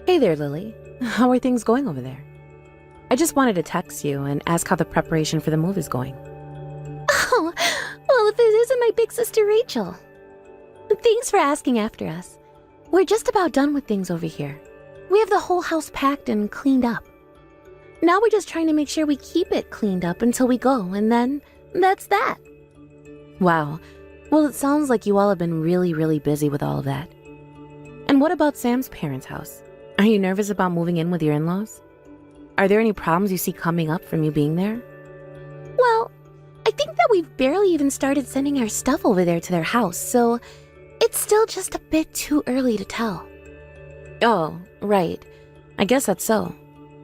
Hey there, Lily. How are things going over there? I just wanted to text you and ask how the preparation for the move is going. Oh, well, if it isn't my big sister Rachel. Thanks for asking after us. We're just about done with things over here. We have the whole house packed and cleaned up. Now we're just trying to make sure we keep it cleaned up until we go, and then that's that. Wow. Well, it sounds like you all have been really busy with all of that. And what about Sam's parents' house? Are you nervous about moving in with your in-laws? Are there any problems you see coming up from you being there? Well, I think that we've barely even started sending our stuff over there to their house, so it's still just a bit too early to tell. Oh, right. I guess that's so.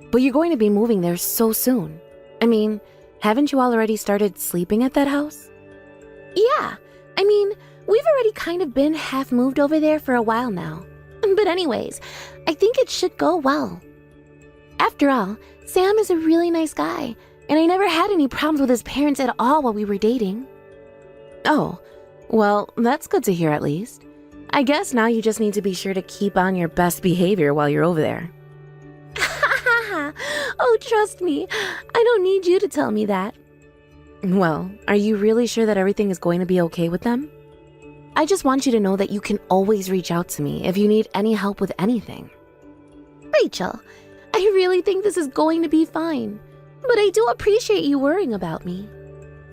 But you're going to be moving there so soon. I mean, haven't you already started sleeping at that house? Yeah, I mean, we've already kind of been half moved over there for a while now. But anyways, I think it should go well. After all, Sam is a really nice guy, and I never had any problems with his parents at all while we were dating. Oh, well, that's good to hear at least. I guess now you just need to be sure to keep on your best behavior while you're over there. Oh, trust me, I don't need you to tell me that. Well, are you really sure that everything is going to be okay with them? I just want you to know that you can always reach out to me if you need any help with anything. Rachel, I really think this is going to be fine, but I do appreciate you worrying about me.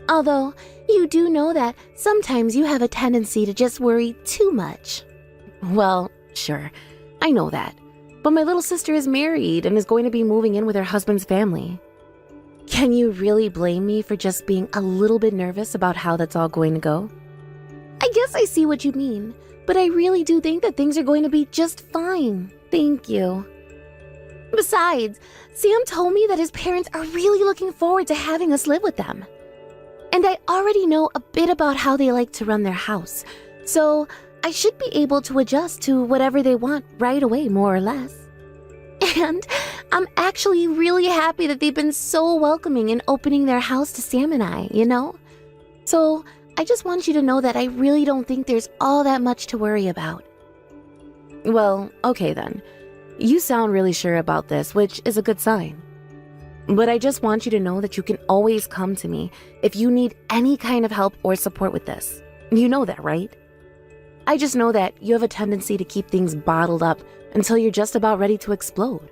Although, you do know that sometimes you have a tendency to just worry too much. Well, sure, I know that. But my little sister is married and is going to be moving in with her husband's family. Can you really blame me for just being a little bit nervous about how that's all going to go? I guess I see what you mean, but I really do think that things are going to be just fine. Thank you. Besides, Sam told me that his parents are really looking forward to having us live with them. And I already know a bit about how they like to run their house, so I should be able to adjust to whatever they want right away, more or less. And I'm actually really happy that they've been so welcoming in opening their house to Sam and I, you know? So I just want you to know that I really don't think there's all that much to worry about. Well, okay then. You sound really sure about this, which is a good sign. But I just want you to know that you can always come to me if you need any kind of help or support with this. You know that, right? I just know that you have a tendency to keep things bottled up until you're just about ready to explode.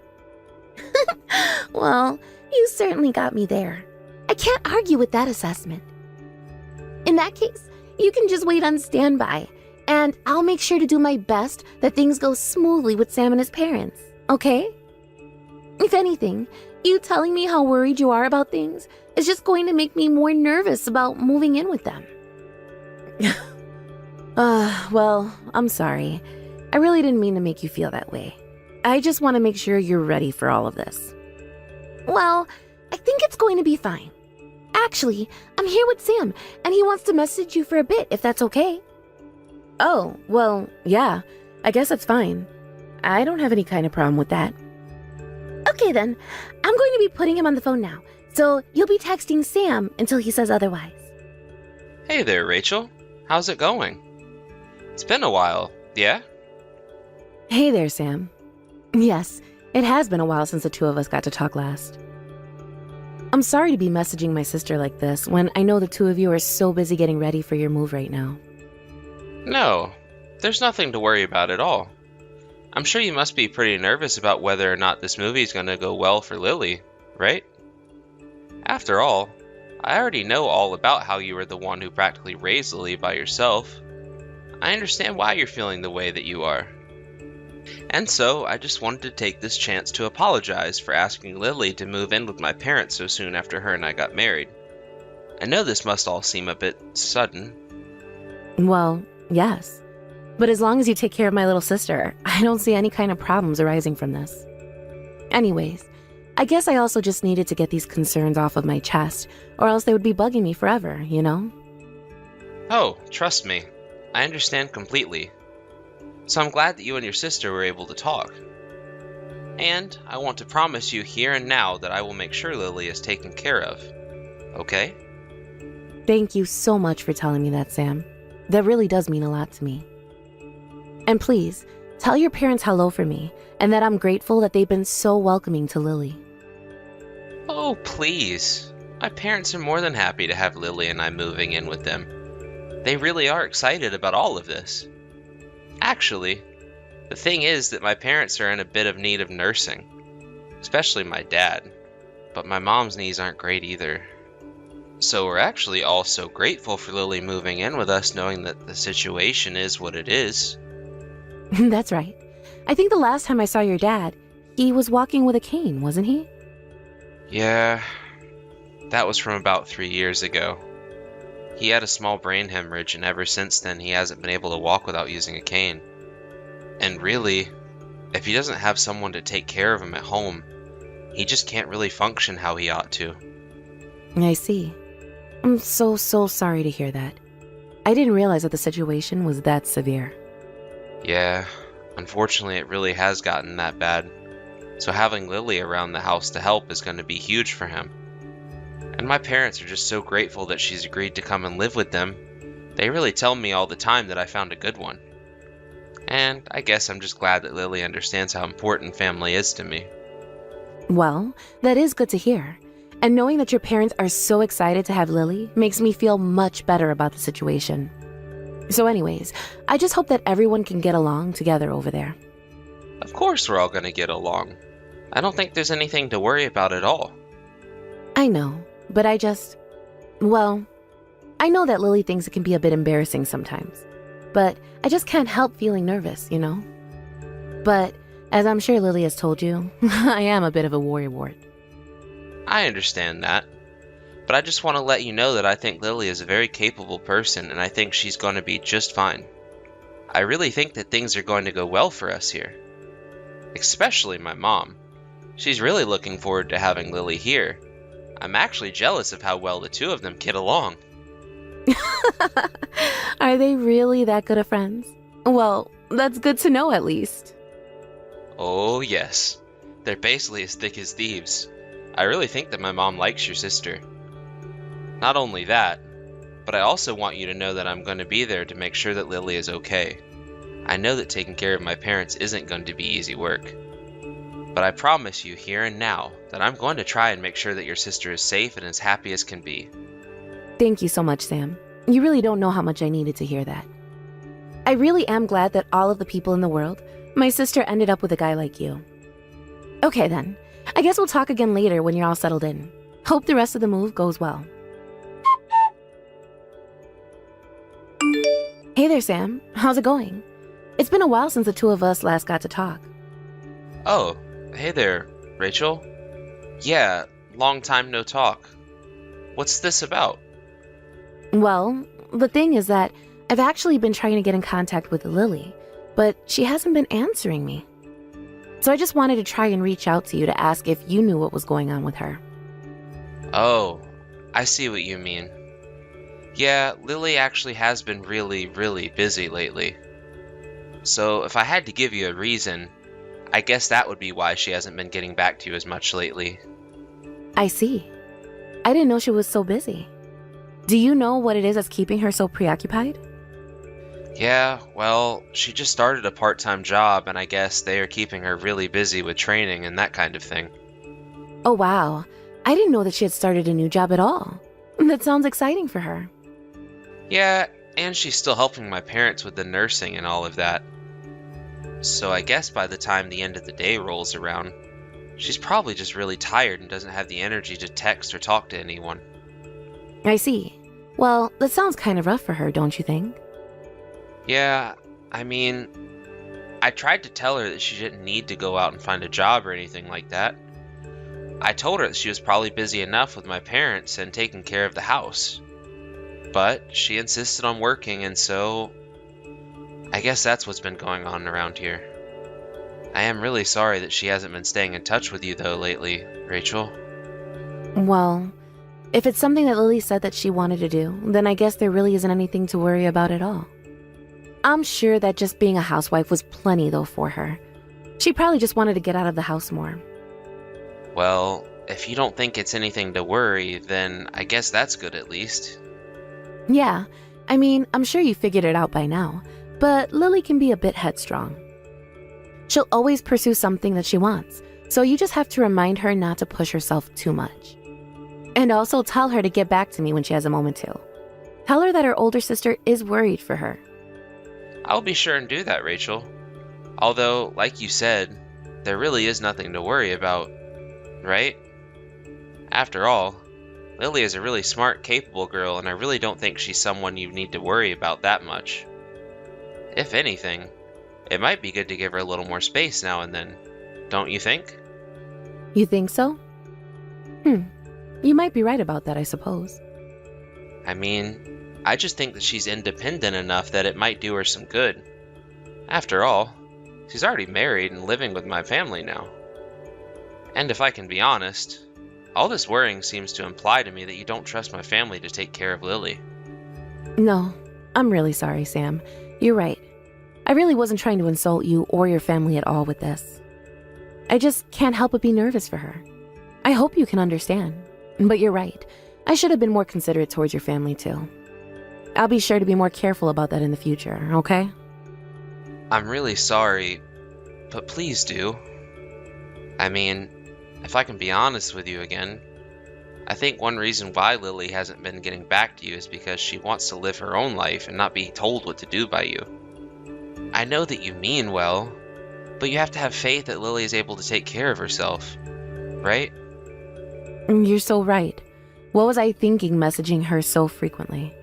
Well, you certainly got me there. I can't argue with that assessment. In that case, you can just wait on standby, and I'll make sure to do my best that things go smoothly with Sam and his parents, okay? If anything, you telling me how worried you are about things is just going to make me more nervous about moving in with them. Well, I'm sorry. I really didn't mean to make you feel that way. I just want to make sure you're ready for all of this. Well, I think it's going to be fine. Actually, I'm here with Sam, and he wants to message you for a bit, if that's okay. Oh, well, yeah, I guess that's fine. I don't have any kind of problem with that. Okay then, I'm going to be putting him on the phone now, so you'll be texting Sam until he says otherwise. Hey there, Rachel. How's it going? It's been a while, yeah? Hey there, Sam. Yes, it has been a while since the two of us got to talk last. I'm sorry to be messaging my sister like this when I know the two of you are so busy getting ready for your move right now. No, there's nothing to worry about at all. I'm sure you must be pretty nervous about whether or not this movie is going to go well for Lily, right? After all, I already know all about how you were the one who practically raised Lily by yourself. I understand why you're feeling the way that you are. And so, I just wanted to take this chance to apologize for asking Lily to move in with my parents so soon after her and I got married. I know this must all seem a bit sudden. Well, yes. But as long as you take care of my little sister, I don't see any kind of problems arising from this. Anyways, I guess I also just needed to get these concerns off of my chest, or else they would be bugging me forever, you know? Oh, trust me. I understand completely. So I'm glad that you and your sister were able to talk. And I want to promise you here and now that I will make sure Lily is taken care of. Okay? Thank you so much for telling me that, Sam. That really does mean a lot to me. And please, Tell your parents hello for me, and that I'm grateful that they've been so welcoming to Lily. Oh, please. My parents are more than happy to have Lily and I moving in with them. They really are excited about all of this. Actually, the thing is that my parents are in a bit of need of nursing, especially my dad, but my mom's knees aren't great either. So we're actually all so grateful for Lily moving in with us, knowing that the situation is what it is. That's right. I think the last time I saw your dad, he was walking with a cane, wasn't he? Yeah, that was from about 3 years ago. He had a small brain hemorrhage, and ever since then he hasn't been able to walk without using a cane. And really, if he doesn't have someone to take care of him at home, he just can't really function how he ought to. I see. I'm so sorry to hear that. I didn't realize that the situation was that severe. Yeah, unfortunately it really has gotten that bad. So having Lily around the house to help is going to be huge for him. And my parents are just so grateful that she's agreed to come and live with them. They really tell me all the time that I found a good one. And I guess I'm just glad that Lily understands how important family is to me. Well, that is good to hear. And knowing that your parents are so excited to have Lily makes me feel much better about the situation. So anyways, I just hope that everyone can get along together over there. Of course we're all going to get along. I don't think there's anything to worry about at all. I know, but I know that Lily thinks it can be a bit embarrassing sometimes. But I just can't help feeling nervous, you know? But as I'm sure Lily has told you, I am a bit of a worrywart. I understand that. But I just want to let you know that I think Lily is a very capable person, and I think she's going to be just fine. I really think that things are going to go well for us here. Especially my mom. She's really looking forward to having Lily here. I'm actually jealous of how well the two of them get along. Are they really that good of friends? Well, that's good to know at least. Oh yes, they're basically as thick as thieves. I really think that my mom likes your sister. Not only that, but I also want you to know that I'm going to be there to make sure that Lily is okay. I know that taking care of my parents isn't going to be easy work. But I promise you here and now that I'm going to try and make sure that your sister is safe and as happy as can be. Thank you so much, Sam. You really don't know how much I needed to hear that. I really am glad that all of the people in the world, my sister ended up with a guy like you. Okay then, I guess we'll talk again later when you're all settled in. Hope the rest of the move goes well. Hey there, Sam. How's it going? It's been a while since the two of us last got to talk. Oh, hey there, Rachel. Yeah, long time no talk. What's this about? Well, the thing is that I've actually been trying to get in contact with Lily, but she hasn't been answering me. So I just wanted to try and reach out to you to ask if you knew what was going on with her. Oh, I see what you mean. Yeah, Lily actually has been really busy lately. So if I had to give you a reason, I guess that would be why she hasn't been getting back to you as much lately. I see. I didn't know she was so busy. Do you know what it is that's keeping her so preoccupied? Yeah, well, she just started a part-time job, and I guess they are keeping her really busy with training and that kind of thing. Oh wow, I didn't know that she had started a new job at all. That sounds exciting for her. Yeah, and she's still helping my parents with the nursing and all of that. So I guess by the time the end of the day rolls around, she's probably just really tired and doesn't have the energy to text or talk to anyone. I see. Well, that sounds kind of rough for her, don't you think? Yeah, I mean, I tried to tell her that she didn't need to go out and find a job or anything like that. I told her that she was probably busy enough with my parents and taking care of the house. But she insisted on working, and so I guess that's what's been going on around here. I am really sorry that she hasn't been staying in touch with you though lately, Rachel. Well, if it's something that Lily said that she wanted to do, then I guess there really isn't anything to worry about at all. I'm sure that just being a housewife was plenty though for her. She probably just wanted to get out of the house more. Well, if you don't think it's anything to worry, then I guess that's good at least. Yeah, I mean, I'm sure you figured it out by now, but Lily can be a bit headstrong. She'll always pursue something that she wants, so you just have to remind her not to push herself too much. And also tell her to get back to me when she has a moment to. Tell her that her older sister is worried for her. I'll be sure and do that, Rachel. Although, like you said, there really is nothing to worry about, right? After all, Lily is a really smart, capable girl, and I really don't think she's someone you need to worry about that much. If anything, it might be good to give her a little more space now and then, don't you think? You think so? You might be right about that, I suppose. I mean, I just think that she's independent enough that it might do her some good. After all, she's already married and living with my family now. And if I can be honest, all this worrying seems to imply to me that you don't trust my family to take care of Lily. No, I'm really sorry, Sam. You're right. I really wasn't trying to insult you or your family at all with this. I just can't help but be nervous for her. I hope you can understand. But you're right. I should have been more considerate towards your family, too. I'll be sure to be more careful about that in the future, okay? I'm really sorry, but please do. I mean, if I can be honest with you again, I think one reason why Lily hasn't been getting back to you is because she wants to live her own life and not be told what to do by you. I know that you mean well, but you have to have faith that Lily is able to take care of herself, right? You're so right. What was I thinking messaging her so frequently?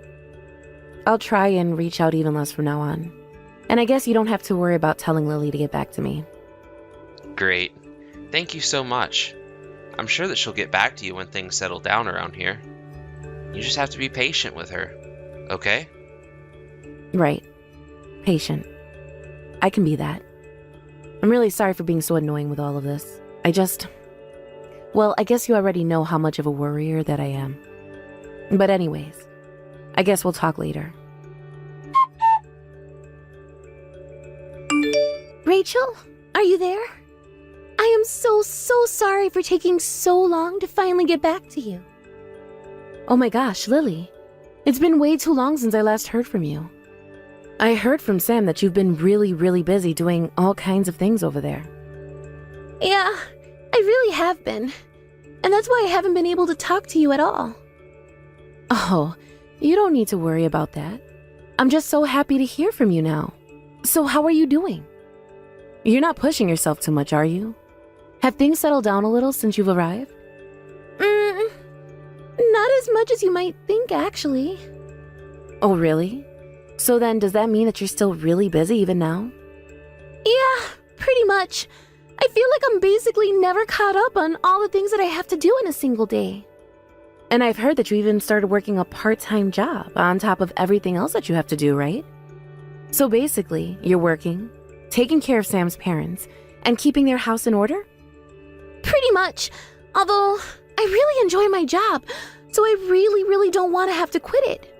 I'll try and reach out even less from now on. And I guess you don't have to worry about telling Lily to get back to me. Great. Thank you so much. I'm sure that she'll get back to you when things settle down around here. You just have to be patient with her, okay? Right. Patient. I can be that. I'm really sorry for being so annoying with all of this. Well, I guess you already know how much of a worrier that I am. But anyways, I guess we'll talk later. Rachel, are you there? I am so sorry for taking so long to finally get back to you. Oh my gosh, Lily. It's been way too long since I last heard from you. I heard from Sam that you've been really busy doing all kinds of things over there. Yeah, I really have been. And that's why I haven't been able to talk to you at all. Oh, you don't need to worry about that. I'm just so happy to hear from you now. So how are you doing? You're not pushing yourself too much, are you? Have things settled down a little since you've arrived? Not as much as you might think, actually. Oh, really? So then, does that mean that you're still really busy even now? Yeah, pretty much. I feel like I'm basically never caught up on all the things that I have to do in a single day. And I've heard that you even started working a part-time job on top of everything else that you have to do, right? So basically, you're working, taking care of Sam's parents, and keeping their house in order? Pretty much. Although, I really enjoy my job, so I really don't want to have to quit it.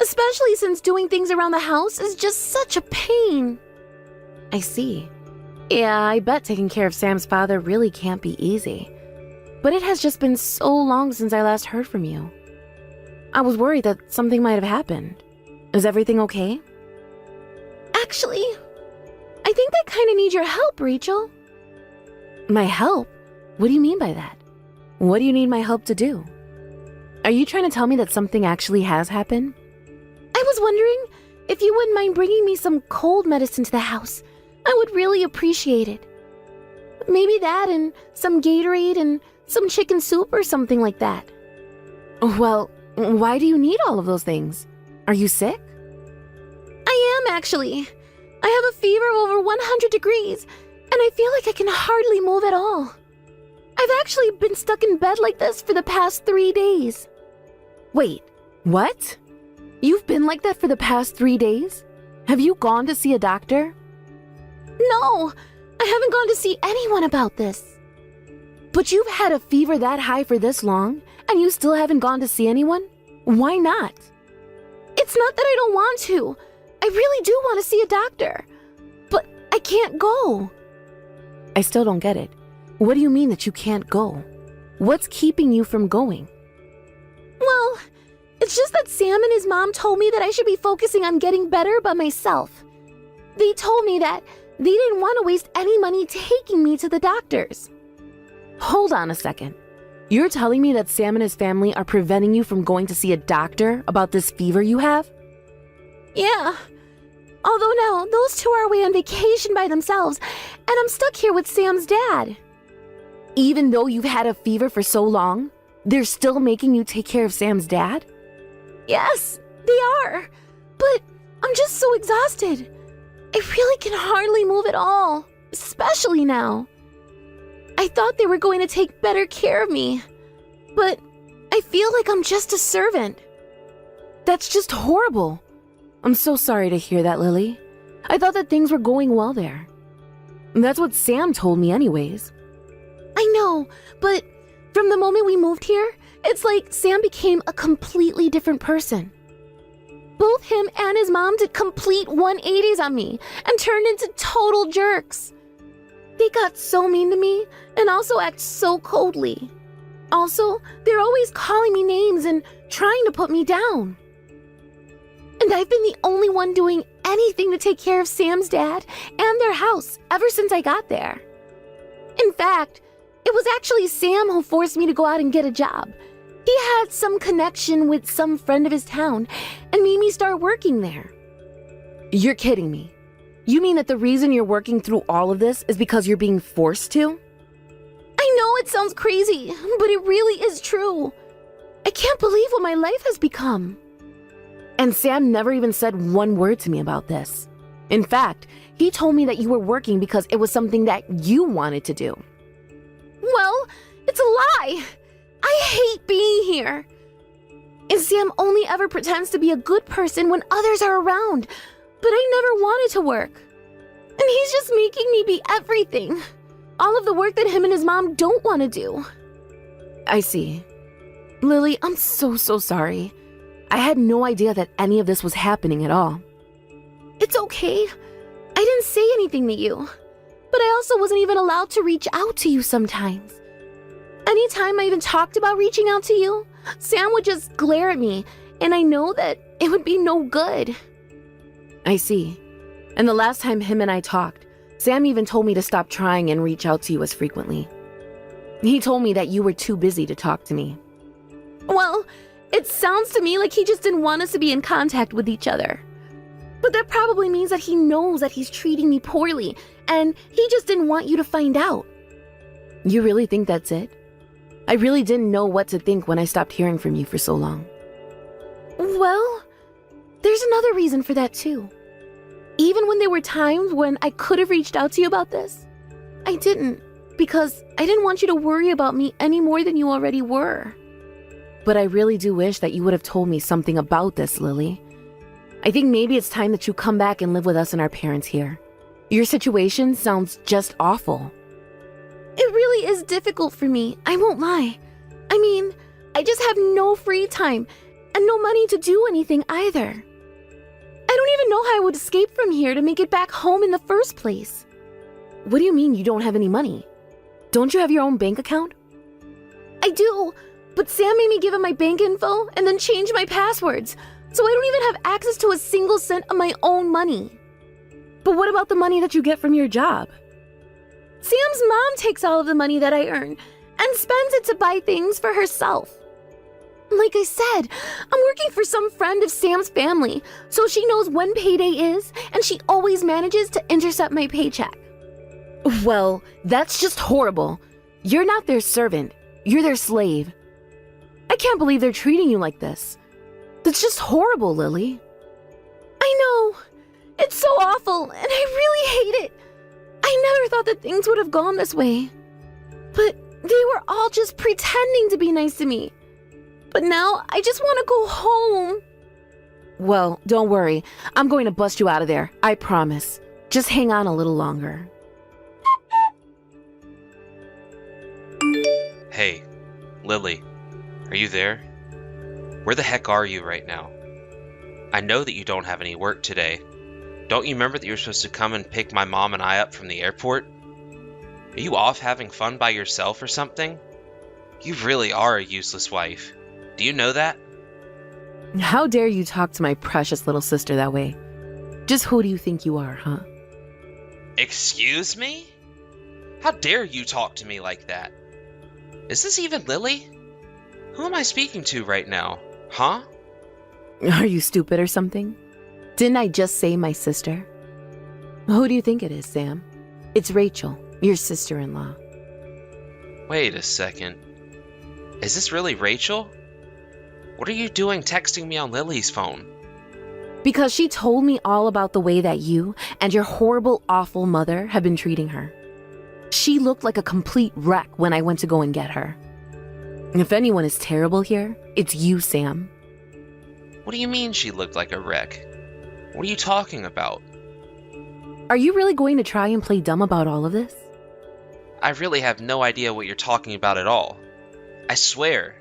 Especially since doing things around the house is just such a pain. I see. Yeah, I bet taking care of Sam's father really can't be easy. But it has just been so long since I last heard from you. I was worried that something might have happened. Is everything okay? Actually, I think I kind of need your help, Rachel. My help? What do you mean by that? What do you need my help to do? Are you trying to tell me that something actually has happened? I was wondering if you wouldn't mind bringing me some cold medicine to the house. I would really appreciate it. Maybe that and some Gatorade and some chicken soup or something like that. Well, why do you need all of those things? Are you sick? I am, actually. I have a fever of over 100 degrees, and I feel like I can hardly move at all. I've actually been stuck in bed like this for the past 3 days. Wait, what? You've been like that for the past 3 days? Have you gone to see a doctor? No, I haven't gone to see anyone about this. But you've had a fever that high for this long, and you still haven't gone to see anyone? Why not? It's not that I don't want to. I really do want to see a doctor. But I can't go. I still don't get it. What do you mean that you can't go? What's keeping you from going? Well, it's just that Sam and his mom told me that I should be focusing on getting better by myself. They told me that they didn't want to waste any money taking me to the doctors. Hold on a second. You're telling me that Sam and his family are preventing you from going to see a doctor about this fever you have? Yeah. Although now, those two are away on vacation by themselves, and I'm stuck here with Sam's dad. Even though you've had a fever for so long, they're still making you take care of Sam's dad? Yes, they are. But I'm just so exhausted. I really can hardly move at all, especially now. I thought they were going to take better care of me, but I feel like I'm just a servant. That's just horrible. I'm so sorry to hear that, Lily. I thought that things were going well there. That's what Sam told me anyways. I know, but from the moment we moved here, it's like Sam became a completely different person. Both him and his mom did complete 180s on me and turned into total jerks. They got so mean to me and also act so coldly. Also, they're always calling me names and trying to put me down. And I've been the only one doing anything to take care of Sam's dad and their house ever since I got there. In fact, it was actually Sam who forced me to go out and get a job. He had some connection with some friend of his town and made me start working there. You're kidding me. You mean that the reason you're working through all of this is because you're being forced to? I know it sounds crazy, but it really is true. I can't believe what my life has become. And Sam never even said one word to me about this. In fact, he told me that you were working because it was something that you wanted to do. Well, it's a lie. I hate being here. And Sam only ever pretends to be a good person when others are around, but I never wanted to work. And he's just making me be everything. All of the work that him and his mom don't want to do. I see. Lily, I'm so sorry. I had no idea that any of this was happening at all. It's okay. I didn't say anything to you. But I also wasn't even allowed to reach out to you sometimes. Anytime I even talked about reaching out to you, Sam would just glare at me, and I know that it would be no good. I see. And the last time him and I talked, Sam even told me to stop trying and reach out to you as frequently. He told me that you were too busy to talk to me. Well, it sounds to me like he just didn't want us to be in contact with each other. But that probably means that he knows that he's treating me poorly, and he just didn't want you to find out. You really think that's it? I really didn't know what to think when I stopped hearing from you for so long. Well, there's another reason for that too. Even when there were times when I could have reached out to you about this, I didn't, because I didn't want you to worry about me any more than you already were. But I really do wish that you would have told me something about this, Lily. I think maybe it's time that you come back and live with us and our parents here. Your situation sounds just awful. It really is difficult for me, I won't lie. I mean, I just have no free time and no money to do anything either. I don't even know how I would escape from here to make it back home in the first place. What do you mean you don't have any money? Don't you have your own bank account? I do, but Sam made me give him my bank info and then change my passwords, so I don't even have access to a single cent of my own money. But what about the money that you get from your job? Sam's mom takes all of the money that I earn and spends it to buy things for herself. Like I said, I'm working for some friend of Sam's family, so she knows when payday is, and she always manages to intercept my paycheck. Well, that's just horrible. You're not their servant. You're their slave. I can't believe they're treating you like this. That's just horrible, Lily. I know. It's so awful, and I really hate it. I never thought that things would have gone this way. But they were all just pretending to be nice to me. But now I just want to go home. Well, don't worry. I'm going to bust you out of there. I promise. Just hang on a little longer. Hey, Lily, are you there? Where the heck are you right now? I know that you don't have any work today. Don't you remember that you were supposed to come and pick my mom and I up from the airport? Are you off having fun by yourself or something? You really are a useless wife. Do you know that? How dare you talk to my precious little sister that way? Just who do you think you are, huh? Excuse me? How dare you talk to me like that? Is this even Lily? Who am I speaking to right now? Huh? Are you stupid or something? Didn't I just say my sister? Who do you think it is, Sam? It's Rachel, your sister-in-law. Wait a second. Is this really Rachel? What are you doing texting me on Lily's phone? Because she told me all about the way that you and your horrible, awful mother have been treating her. She looked like a complete wreck when I went to go and get her. If anyone is terrible here, it's you, Sam. What do you mean she looked like a wreck? What are you talking about? Are you really going to try and play dumb about all of this? I really have no idea what you're talking about at all. I swear.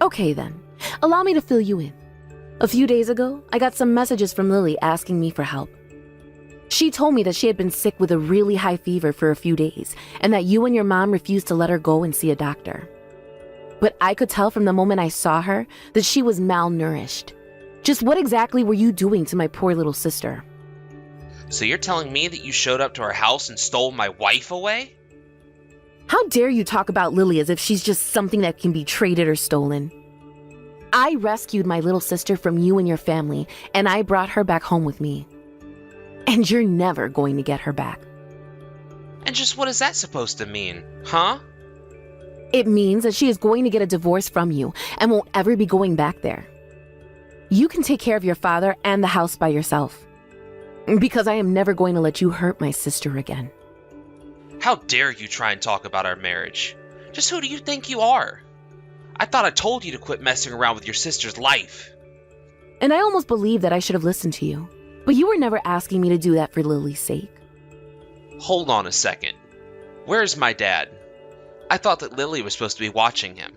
Okay then, allow me to fill you in. A few days ago, I got some messages from Lily asking me for help. She told me that she had been sick with a really high fever for a few days, and that you and your mom refused to let her go and see a doctor. But I could tell from the moment I saw her that she was malnourished. Just what exactly were you doing to my poor little sister? So you're telling me that you showed up to our house and stole my wife away? How dare you talk about Lily as if she's just something that can be traded or stolen? I rescued my little sister from you and your family, and I brought her back home with me. And you're never going to get her back. And just what is that supposed to mean, huh? It means that she is going to get a divorce from you and won't ever be going back there. You can take care of your father and the house by yourself. Because I am never going to let you hurt my sister again. How dare you try and talk about our marriage? Just who do you think you are? I thought I told you to quit messing around with your sister's life. And I almost believe that I should have listened to you. But you were never asking me to do that for Lily's sake. Hold on a second. Where's my dad? I thought that Lily was supposed to be watching him.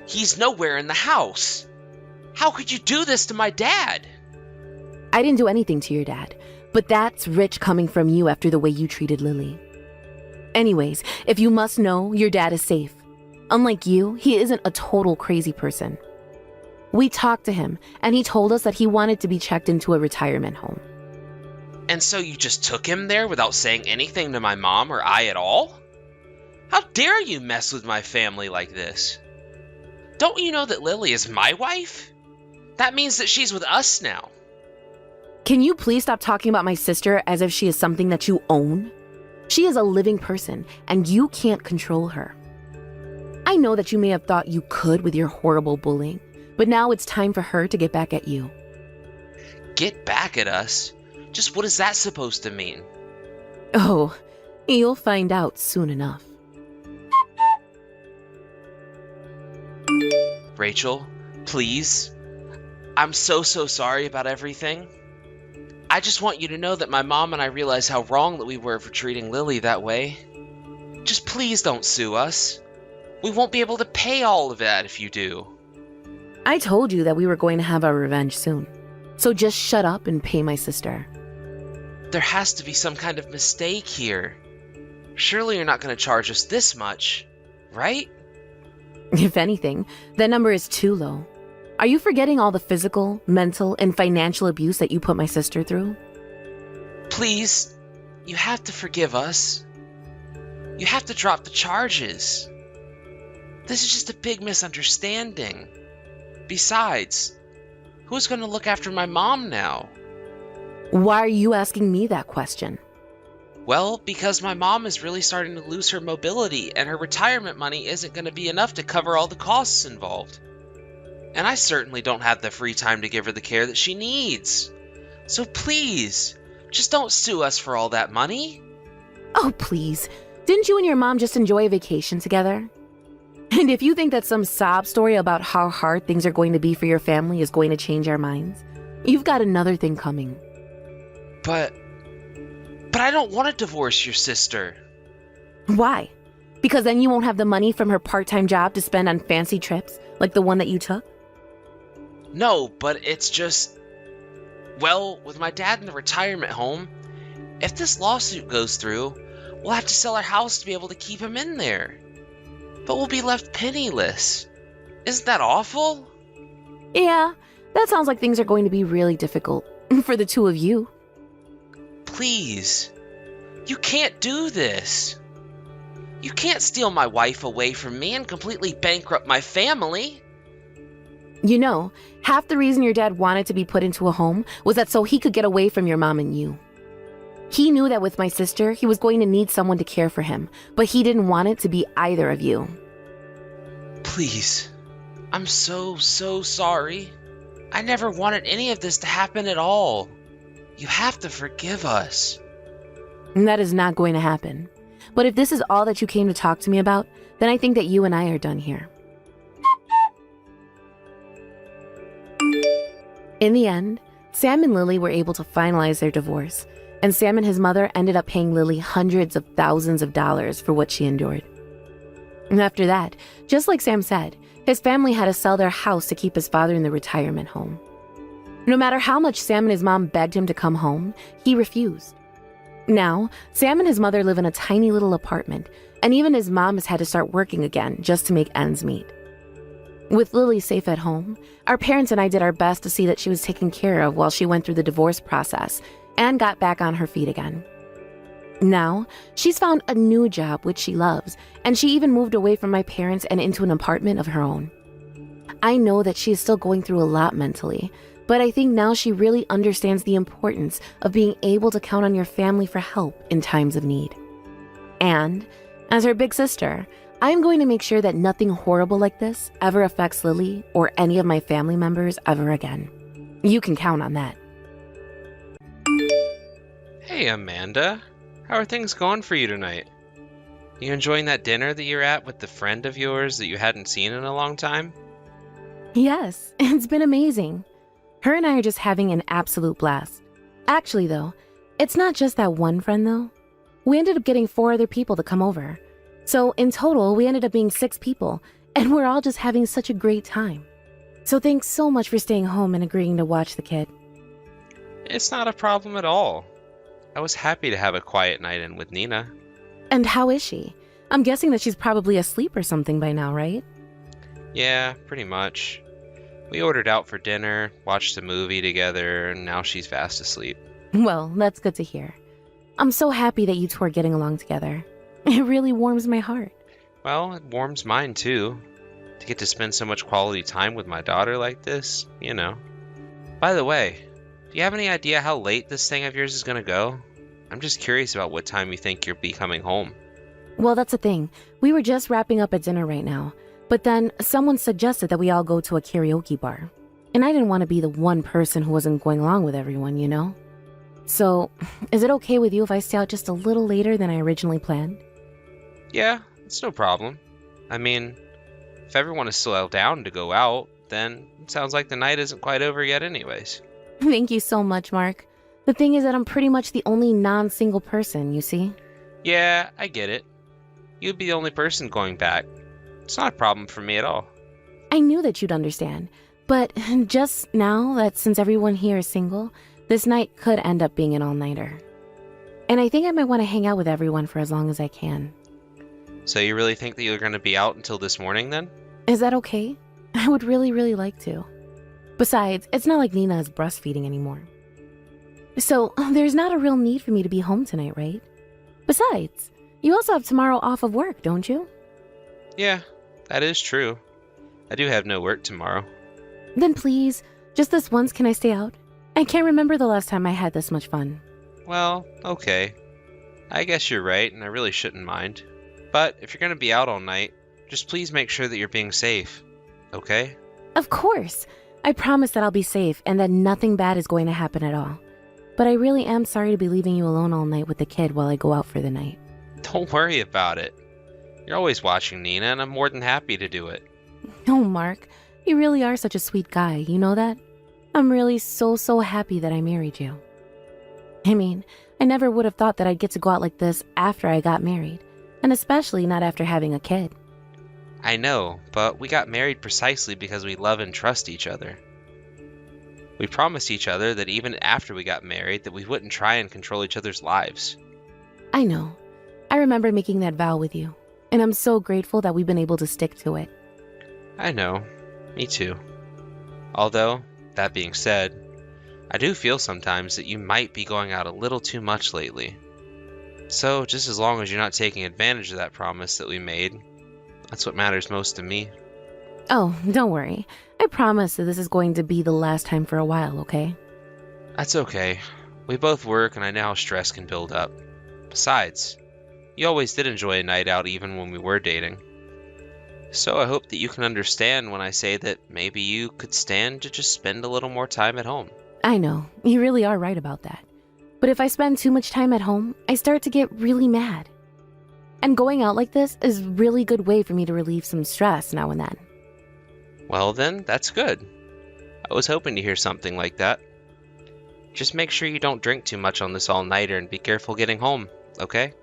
He's nowhere in the house. How could you do this to my dad? I didn't do anything to your dad, but that's rich coming from you after the way you treated Lily. Anyways, if you must know, your dad is safe. Unlike you, he isn't a total crazy person. We talked to him, and he told us that he wanted to be checked into a retirement home. And so you just took him there without saying anything to my mom or I at all? How dare you mess with my family like this? Don't you know that Lily is my wife? That means that she's with us now. Can you please stop talking about my sister as if she is something that you own? She is a living person, and you can't control her. I know that you may have thought you could with your horrible bullying, but now it's time for her to get back at you. Get back at us? Just what is that supposed to mean? Oh, you'll find out soon enough. Rachel, please. I'm so sorry about everything. I just want you to know that my mom and I realize how wrong that we were for treating Lily that way. Just please don't sue us. We won't be able to pay all of that if you do. I told you that we were going to have our revenge soon. So just shut up and pay my sister. There has to be some kind of mistake here. Surely you're not going to charge us this much, right? If anything, that number is too low. Are you forgetting all the physical, mental, and financial abuse that you put my sister through? Please, you have to forgive us. You have to drop the charges. This is just a big misunderstanding. Besides, who's going to look after my mom now? Why are you asking me that question? Well, because my mom is really starting to lose her mobility, and her retirement money isn't going to be enough to cover all the costs involved. And I certainly don't have the free time to give her the care that she needs. So please, just don't sue us for all that money. Oh, please. Didn't you and your mom just enjoy a vacation together? And if you think that some sob story about how hard things are going to be for your family is going to change our minds, you've got another thing coming. But I don't want to divorce your sister. Why? Because then you won't have the money from her part-time job to spend on fancy trips, like the one that you took? No, but it's just... Well, with my dad in the retirement home, if this lawsuit goes through, we'll have to sell our house to be able to keep him in there. But we'll be left penniless. Isn't that awful? Yeah, that sounds like things are going to be really difficult for the two of you. Please, You can't do this. You can't steal my wife away from me and completely bankrupt my family. You know, half the reason your dad wanted to be put into a home was that so he could get away from your mom and you. He knew that with my sister, he was going to need someone to care for him, but he didn't want it to be either of you. Please. I'm so sorry. I never wanted any of this to happen at all. You have to forgive us. And that is not going to happen. But if this is all that you came to talk to me about, then I think that you and I are done here. In the end, Sam and Lily were able to finalize their divorce, and Sam and his mother ended up paying Lily hundreds of thousands of dollars for what she endured. And after that, just like Sam said, his family had to sell their house to keep his father in the retirement home. No matter how much Sam and his mom begged him to come home, he refused. Now, Sam and his mother live in a tiny little apartment, and even his mom has had to start working again just to make ends meet. With Lily safe at home, our parents and I did our best to see that she was taken care of while she went through the divorce process and got back on her feet again. Now, she's found a new job which she loves, and she even moved away from my parents and into an apartment of her own. I know that she is still going through a lot mentally, but I think now she really understands the importance of being able to count on your family for help in times of need. And, as her big sister, I'm going to make sure that nothing horrible like this ever affects Lily or any of my family members ever again. You can count on that. Hey, Amanda. How are things going for you tonight? You enjoying that dinner that you're at with the friend of yours that you hadn't seen in a long time? Yes, it's been amazing. Her and I are just having an absolute blast. Actually, though, it's not just that one friend, though. We ended up getting 4 other people to come over. So in total, we ended up being 6 people, and we're all just having such a great time. So thanks so much for staying home and agreeing to watch the kid. It's not a problem at all. I was happy to have a quiet night in with Nina. And how is she? I'm guessing that she's probably asleep or something by now, right? Yeah, pretty much. We ordered out for dinner, watched a movie together, and now she's fast asleep. Well, that's good to hear. I'm so happy that you two are getting along together. It really warms my heart. Well, it warms mine too. To get to spend so much quality time with my daughter like this, you know. By the way, do you have any idea how late this thing of yours is gonna go? I'm just curious about what time you think you'll be coming home. Well, that's the thing. We were just wrapping up at dinner right now. But then someone suggested that we all go to a karaoke bar. And I didn't want to be the one person who wasn't going along with everyone, you know? So, is it okay with you if I stay out just a little later than I originally planned? Yeah, it's no problem. I mean, if everyone is still down to go out, then it sounds like the night isn't quite over yet anyways. Thank you so much, Mark. The thing is that I'm pretty much the only non-single person, you see? Yeah, I get it. You'd be the only person going back. It's not a problem for me at all. I knew that you'd understand. But just now that since everyone here is single, this night could end up being an all-nighter. And I think I might want to hang out with everyone for as long as I can. So you really think that you're going to be out until this morning then? Is that okay? I would really, really like to. Besides, it's not like Nina is breastfeeding anymore. So, there's not a real need for me to be home tonight, right? Besides, you also have tomorrow off of work, don't you? Yeah, that is true. I do have no work tomorrow. Then please, just this once can I stay out? I can't remember the last time I had this much fun. Well, okay. I guess you're right, and I really shouldn't mind. But if you're going to be out all night, just please make sure that you're being safe, okay? Of course. I promise that I'll be safe and that nothing bad is going to happen at all. But I really am sorry to be leaving you alone all night with the kid while I go out for the night. Don't worry about it. You're always watching Nina, and I'm more than happy to do it. Oh, Mark, you really are such a sweet guy, you know that? I'm really so happy that I married you. I mean, I never would have thought that I'd get to go out like this after I got married, and especially not after having a kid. I know, but we got married precisely because we love and trust each other. We promised each other that even after we got married, that we wouldn't try and control each other's lives. I know. I remember making that vow with you, and I'm so grateful that we've been able to stick to it. I know. Me too. Although, that being said, I do feel sometimes that you might be going out a little too much lately. So, just as long as you're not taking advantage of that promise that we made, that's what matters most to me. Oh, don't worry. I promise that this is going to be the last time for a while, okay? That's okay. We both work, and I know how stress can build up. Besides, you always did enjoy a night out even when we were dating. So I hope that you can understand when I say that maybe you could stand to just spend a little more time at home. I know, you really are right about that. But if I spend too much time at home, I start to get really mad. And going out like this is a really good way for me to relieve some stress now and then. Well then, that's good. I was hoping to hear something like that. Just make sure you don't drink too much on this all-nighter and be careful getting home, okay?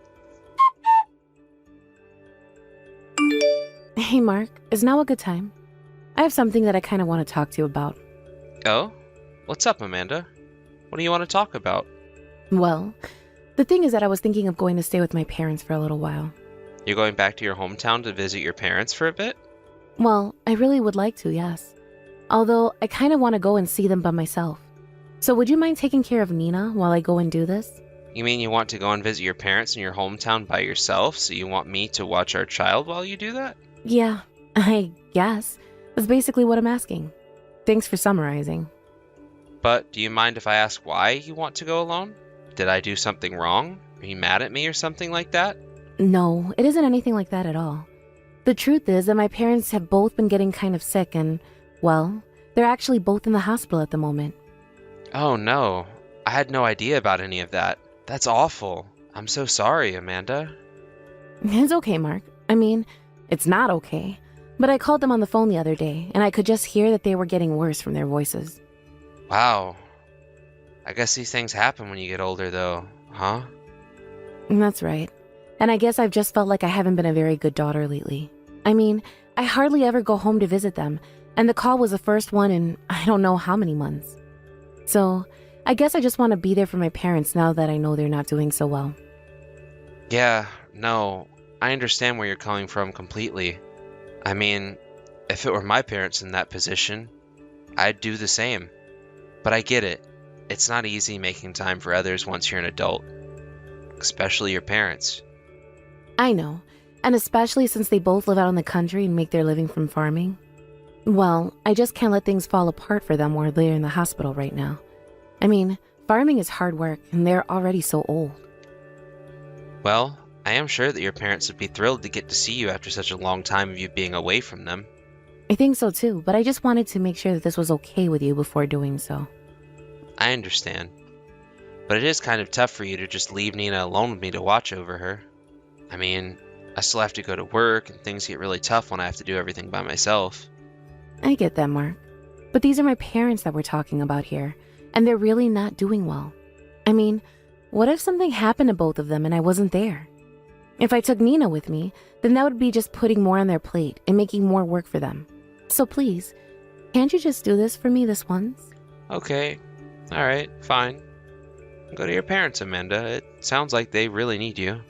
Hey Mark, is now a good time? I have something that I kind of want to talk to you about. Oh? What's up, Amanda? What do you want to talk about? Well, the thing is that I was thinking of going to stay with my parents for a little while. You're going back to your hometown to visit your parents for a bit? Well, I really would like to, yes. Although, I kind of want to go and see them by myself. So would you mind taking care of Nina while I go and do this? You mean you want to go and visit your parents in your hometown by yourself, so you want me to watch our child while you do that? Yeah, I guess. That's basically what I'm asking. Thanks for summarizing. But do you mind if I ask why you want to go alone? Did I do something wrong? Are you mad at me or something like that? No, it isn't anything like that at all. The truth is that my parents have both been getting kind of sick and, well, they're actually both in the hospital at the moment. Oh no, I had no idea about any of that. That's awful. I'm so sorry, Amanda. It's okay, Mark. I mean, it's not okay. But I called them on the phone the other day, and I could just hear that they were getting worse from their voices. Wow. I guess these things happen when you get older, though, huh? That's right. And I guess I've just felt like I haven't been a very good daughter lately. I mean, I hardly ever go home to visit them, and the call was the first one in I don't know how many months. So, I guess I just want to be there for my parents now that I know they're not doing so well. Yeah, no, I understand where you're coming from completely. I mean, if it were my parents in that position, I'd do the same. But I get it. It's not easy making time for others once you're an adult, especially your parents. I know, and especially since they both live out in the country and make their living from farming. Well, I just can't let things fall apart for them while they're in the hospital right now. I mean, farming is hard work, and they're already so old. Well, I am sure that your parents would be thrilled to get to see you after such a long time of you being away from them. I think so too, but I just wanted to make sure that this was okay with you before doing so. I understand. But it is kind of tough for you to just leave Nina alone with me to watch over her. I mean, I still have to go to work, and things get really tough when I have to do everything by myself. I get that, Mark. But these are my parents that we're talking about here, and they're really not doing well. I mean, what if something happened to both of them and I wasn't there? If I took Nina with me, then that would be just putting more on their plate and making more work for them. So please, can't you just do this for me this once? Okay, alright, fine. Go to your parents, Amanda. It sounds like they really need you.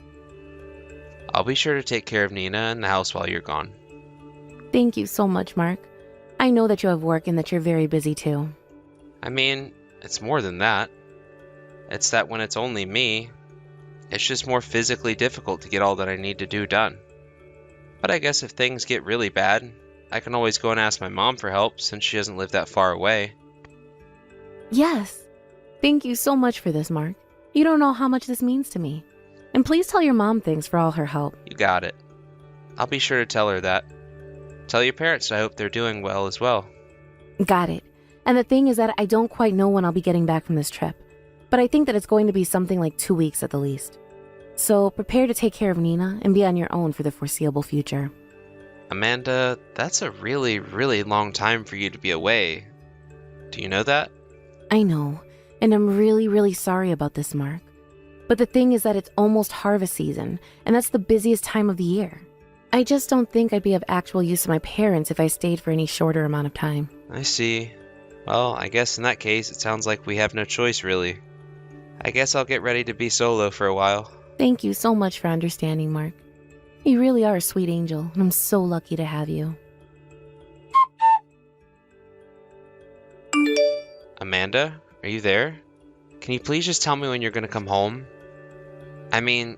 I'll be sure to take care of Nina and the house while you're gone. Thank you so much, Mark. I know that you have work and that you're very busy too. I mean, it's more than that. It's that when it's only me, it's just more physically difficult to get all that I need to do done. But I guess if things get really bad, I can always go and ask my mom for help since she doesn't live that far away. Yes. Thank you so much for this, Mark. You don't know how much this means to me. And please tell your mom thanks for all her help. You got it. I'll be sure to tell her that. Tell your parents I hope they're doing well as well. Got it. And the thing is that I don't quite know when I'll be getting back from this trip. But I think that it's going to be something like 2 weeks at the least. So prepare to take care of Nina and be on your own for the foreseeable future. Amanda, that's a really, really long time for you to be away. Do you know that? I know. And I'm really, really sorry about this, Mark. But the thing is that it's almost harvest season, and that's the busiest time of the year. I just don't think I'd be of actual use to my parents if I stayed for any shorter amount of time. I see. Well, I guess in that case, it sounds like we have no choice, really. I guess I'll get ready to be solo for a while. Thank you so much for understanding, Mark. You really are a sweet angel, and I'm so lucky to have you. Amanda, are you there? Can you please just tell me when you're going to come home? I mean,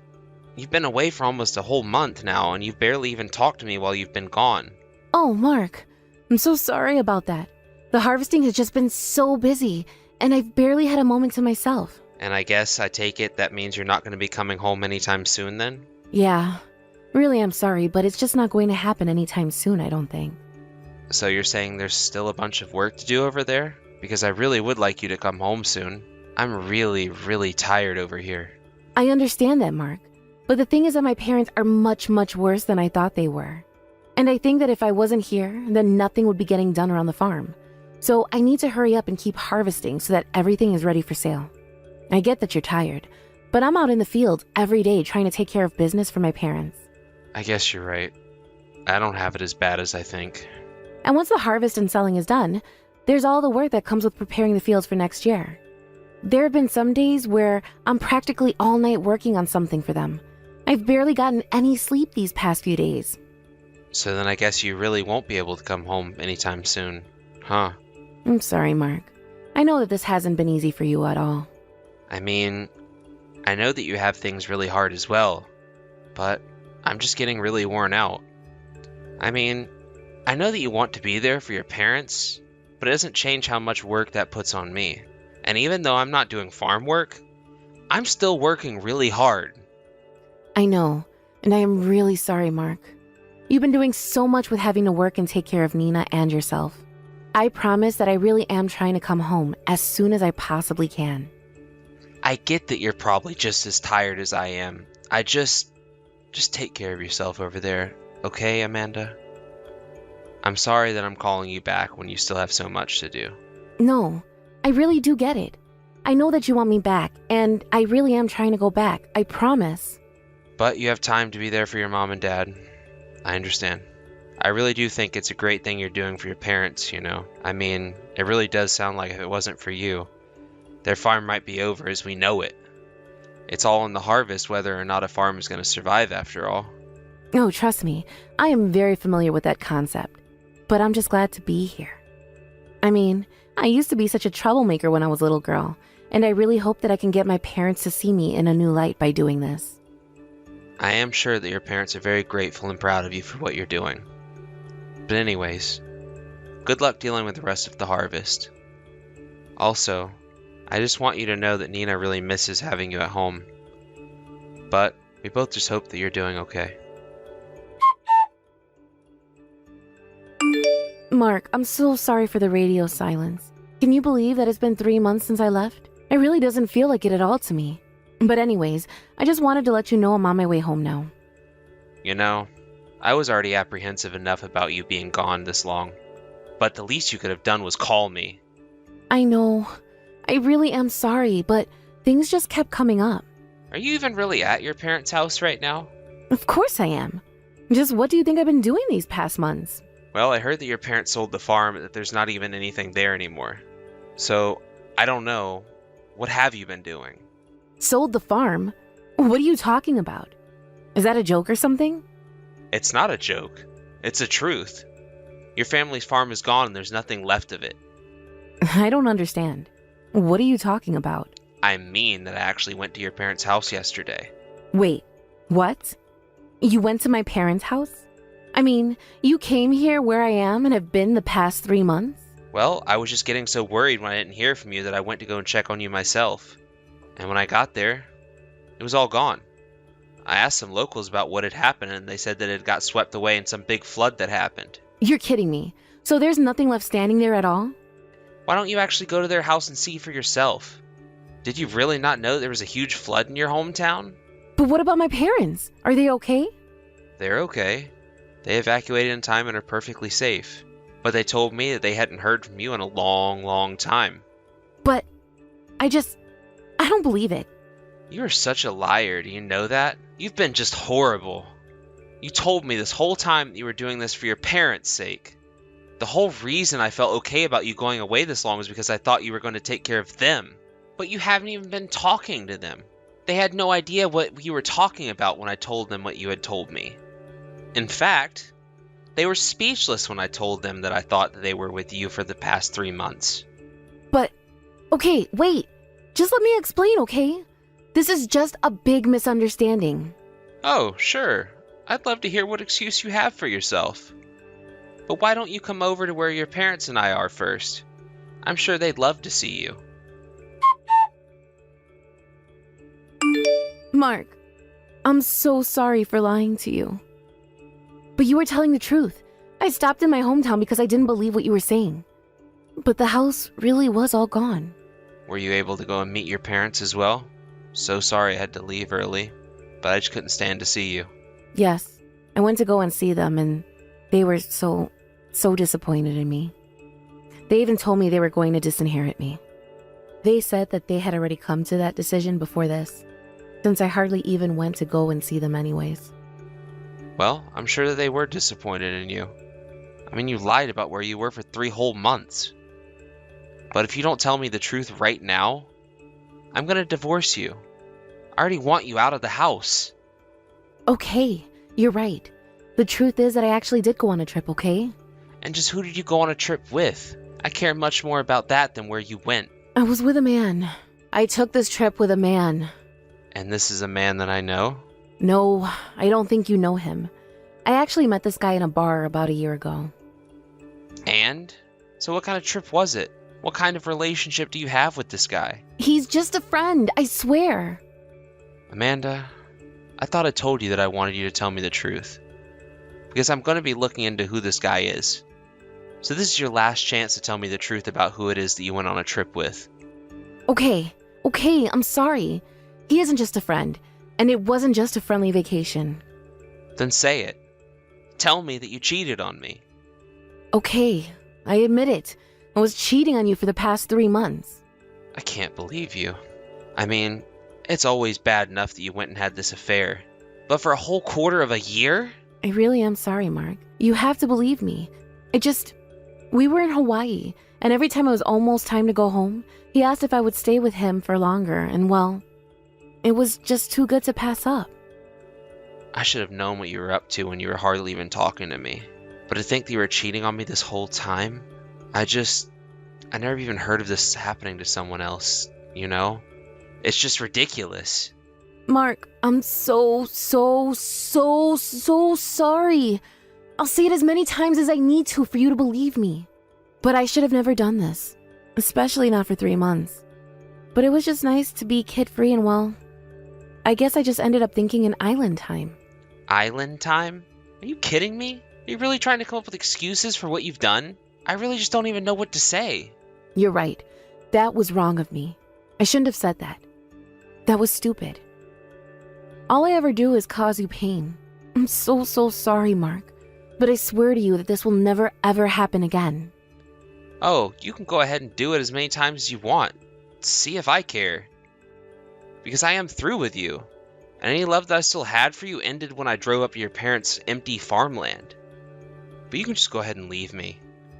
You've been away for almost a whole month now, and you've barely even talked to me while you've been gone. Oh, Mark, I'm so sorry about that. The harvesting has just been so busy, and I've barely had a moment to myself. And I guess I take it that means you're not going to be coming home anytime soon then? Yeah, really I'm sorry, but it's just not going to happen anytime soon, I don't think. So you're saying there's still a bunch of work to do over there? Because I really would like you to come home soon. I'm really, really tired over here. I understand that, Mark, but the thing is that my parents are much, much worse than I thought they were. And I think that if I wasn't here, then nothing would be getting done around the farm. So I need to hurry up and keep harvesting so that everything is ready for sale. I get that you're tired, but I'm out in the field every day trying to take care of business for my parents. I guess you're right. I don't have it as bad as I think. And once the harvest and selling is done, there's all the work that comes with preparing the fields for next year. There have been some days where I'm practically all night working on something for them. I've barely gotten any sleep these past few days. So then I guess you really won't be able to come home anytime soon, huh? I'm sorry, Mark. I know that this hasn't been easy for you at all. I mean, I know that you have things really hard as well, but I'm just getting really worn out. I mean, I know that you want to be there for your parents, but it doesn't change how much work that puts on me. And even though I'm not doing farm work, I'm still working really hard. I know, and I am really sorry, Mark. You've been doing so much with having to work and take care of Nina and yourself. I promise that I really am trying to come home as soon as I possibly can. I get that you're probably just as tired as I am. Just take care of yourself over there, okay, Amanda? I'm sorry that I'm calling you back when you still have so much to do. No, I really do get it. I know that you want me back, and I really am trying to go back. I promise. But you have time to be there for your mom and dad. I understand. I really do think it's a great thing you're doing for your parents, you know. I mean, it really does sound like if it wasn't for you, their farm might be over as we know it. It's all in the harvest whether or not a farm is going to survive after all. Oh, trust me, I am very familiar with that concept. But I'm just glad to be here. I mean, I used to be such a troublemaker when I was a little girl, and I really hope that I can get my parents to see me in a new light by doing this. I am sure that your parents are very grateful and proud of you for what you're doing. But anyways, good luck dealing with the rest of the harvest. Also, I just want you to know that Nina really misses having you at home. But we both just hope that you're doing okay. Mark, I'm so sorry for the radio silence. Can you believe that it's been 3 months since I left? It really doesn't feel like it at all to me. But anyways, I just wanted to let you know I'm on my way home now. You know, I was already apprehensive enough about you being gone this long. But the least you could have done was call me. I know. I really am sorry, but things just kept coming up. Are you even really at your parents' house right now? Of course I am. Just what do you think I've been doing these past months? Well, I heard that your parents sold the farm and that there's not even anything there anymore. So, I don't know. What have you been doing? Sold the farm? What are you talking about? Is that a joke or something? It's not a joke. It's the truth. Your family's farm is gone and there's nothing left of it. I don't understand. What are you talking about? I mean that I actually went to your parents' house yesterday. Wait, what? You went to my parents' house? I mean, you came here where I am and have been the past 3 months? Well, I was just getting so worried when I didn't hear from you that I went to go and check on you myself. And when I got there, it was all gone. I asked some locals about what had happened and they said that it got swept away in some big flood that happened. You're kidding me. So there's nothing left standing there at all? Why don't you actually go to their house and see for yourself? Did you really not know there was a huge flood in your hometown? But what about my parents? Are they okay? They're okay. They evacuated in time and are perfectly safe. But they told me that they hadn't heard from you in a long, long time. But I don't believe it. You are such a liar, do you know that? You've been just horrible. You told me this whole time that you were doing this for your parents' sake. The whole reason I felt okay about you going away this long was because I thought you were going to take care of them. But you haven't even been talking to them. They had no idea what you were talking about when I told them what you had told me. In fact, they were speechless when I told them that I thought that they were with you for the past 3 months. But, okay, wait. Just let me explain, okay? This is just a big misunderstanding. Oh, sure. I'd love to hear what excuse you have for yourself. But why don't you come over to where your parents and I are first? I'm sure they'd love to see you. Mark, I'm so sorry for lying to you. But you were telling the truth. I stopped in my hometown because I didn't believe what you were saying. But the house really was all gone. Were you able to go and meet your parents as well? So sorry I had to leave early, but I just couldn't stand to see you. Yes, I went to go and see them, and they were so disappointed in me. They even told me they were going to disinherit me. They said that they had already come to that decision before this, since I hardly even went to go and see them anyways. Well, I'm sure that they were disappointed in you. I mean, you lied about where you were for 3 whole months. But if you don't tell me the truth right now, I'm gonna divorce you. I already want you out of the house. Okay, you're right. The truth is that I actually did go on a trip, okay? And just who did you go on a trip with? I care much more about that than where you went. I was with a man. I took this trip with a man. And this is a man that I know? No, I don't think you know him. I actually met this guy in a bar about a year ago. And? So what kind of trip was it? What kind of relationship do you have with this guy? He's just a friend, I swear. Amanda, I thought I told you that I wanted you to tell me the truth. Because I'm going to be looking into who this guy is. So this is your last chance to tell me the truth about who it is that you went on a trip with. Okay, I'm sorry. He isn't just a friend, and it wasn't just a friendly vacation. Then say it. Tell me that you cheated on me. Okay, I admit it. I was cheating on you for the past 3 months. I can't believe you. I mean, it's always bad enough that you went and had this affair. But for a whole quarter of a year? I really am sorry, Mark. You have to believe me. We were in Hawaii, and every time it was almost time to go home, he asked if I would stay with him for longer, and well, it was just too good to pass up. I should have known what you were up to when you were hardly even talking to me. But to think that you were cheating on me this whole time? I never even heard of this happening to someone else, you know? It's just ridiculous. Mark, I'm so sorry. I'll say it as many times as I need to for you to believe me. But I should have never done this, especially not for 3 months. But it was just nice to be kid-free and well, I guess I just ended up thinking in island time. Island time? Are you kidding me? Are you really trying to come up with excuses for what you've done? I really just don't even know what to say. You're right. That was wrong of me. I shouldn't have said that. That was stupid. All I ever do is cause you pain. I'm so sorry, Mark. But I swear to you that this will never ever happen again. Oh, you can go ahead and do it as many times as you want. See if I care. Because I am through with you. And any love that I still had for you ended when I drove up to your parents' empty farmland. But you can just go ahead and leave me.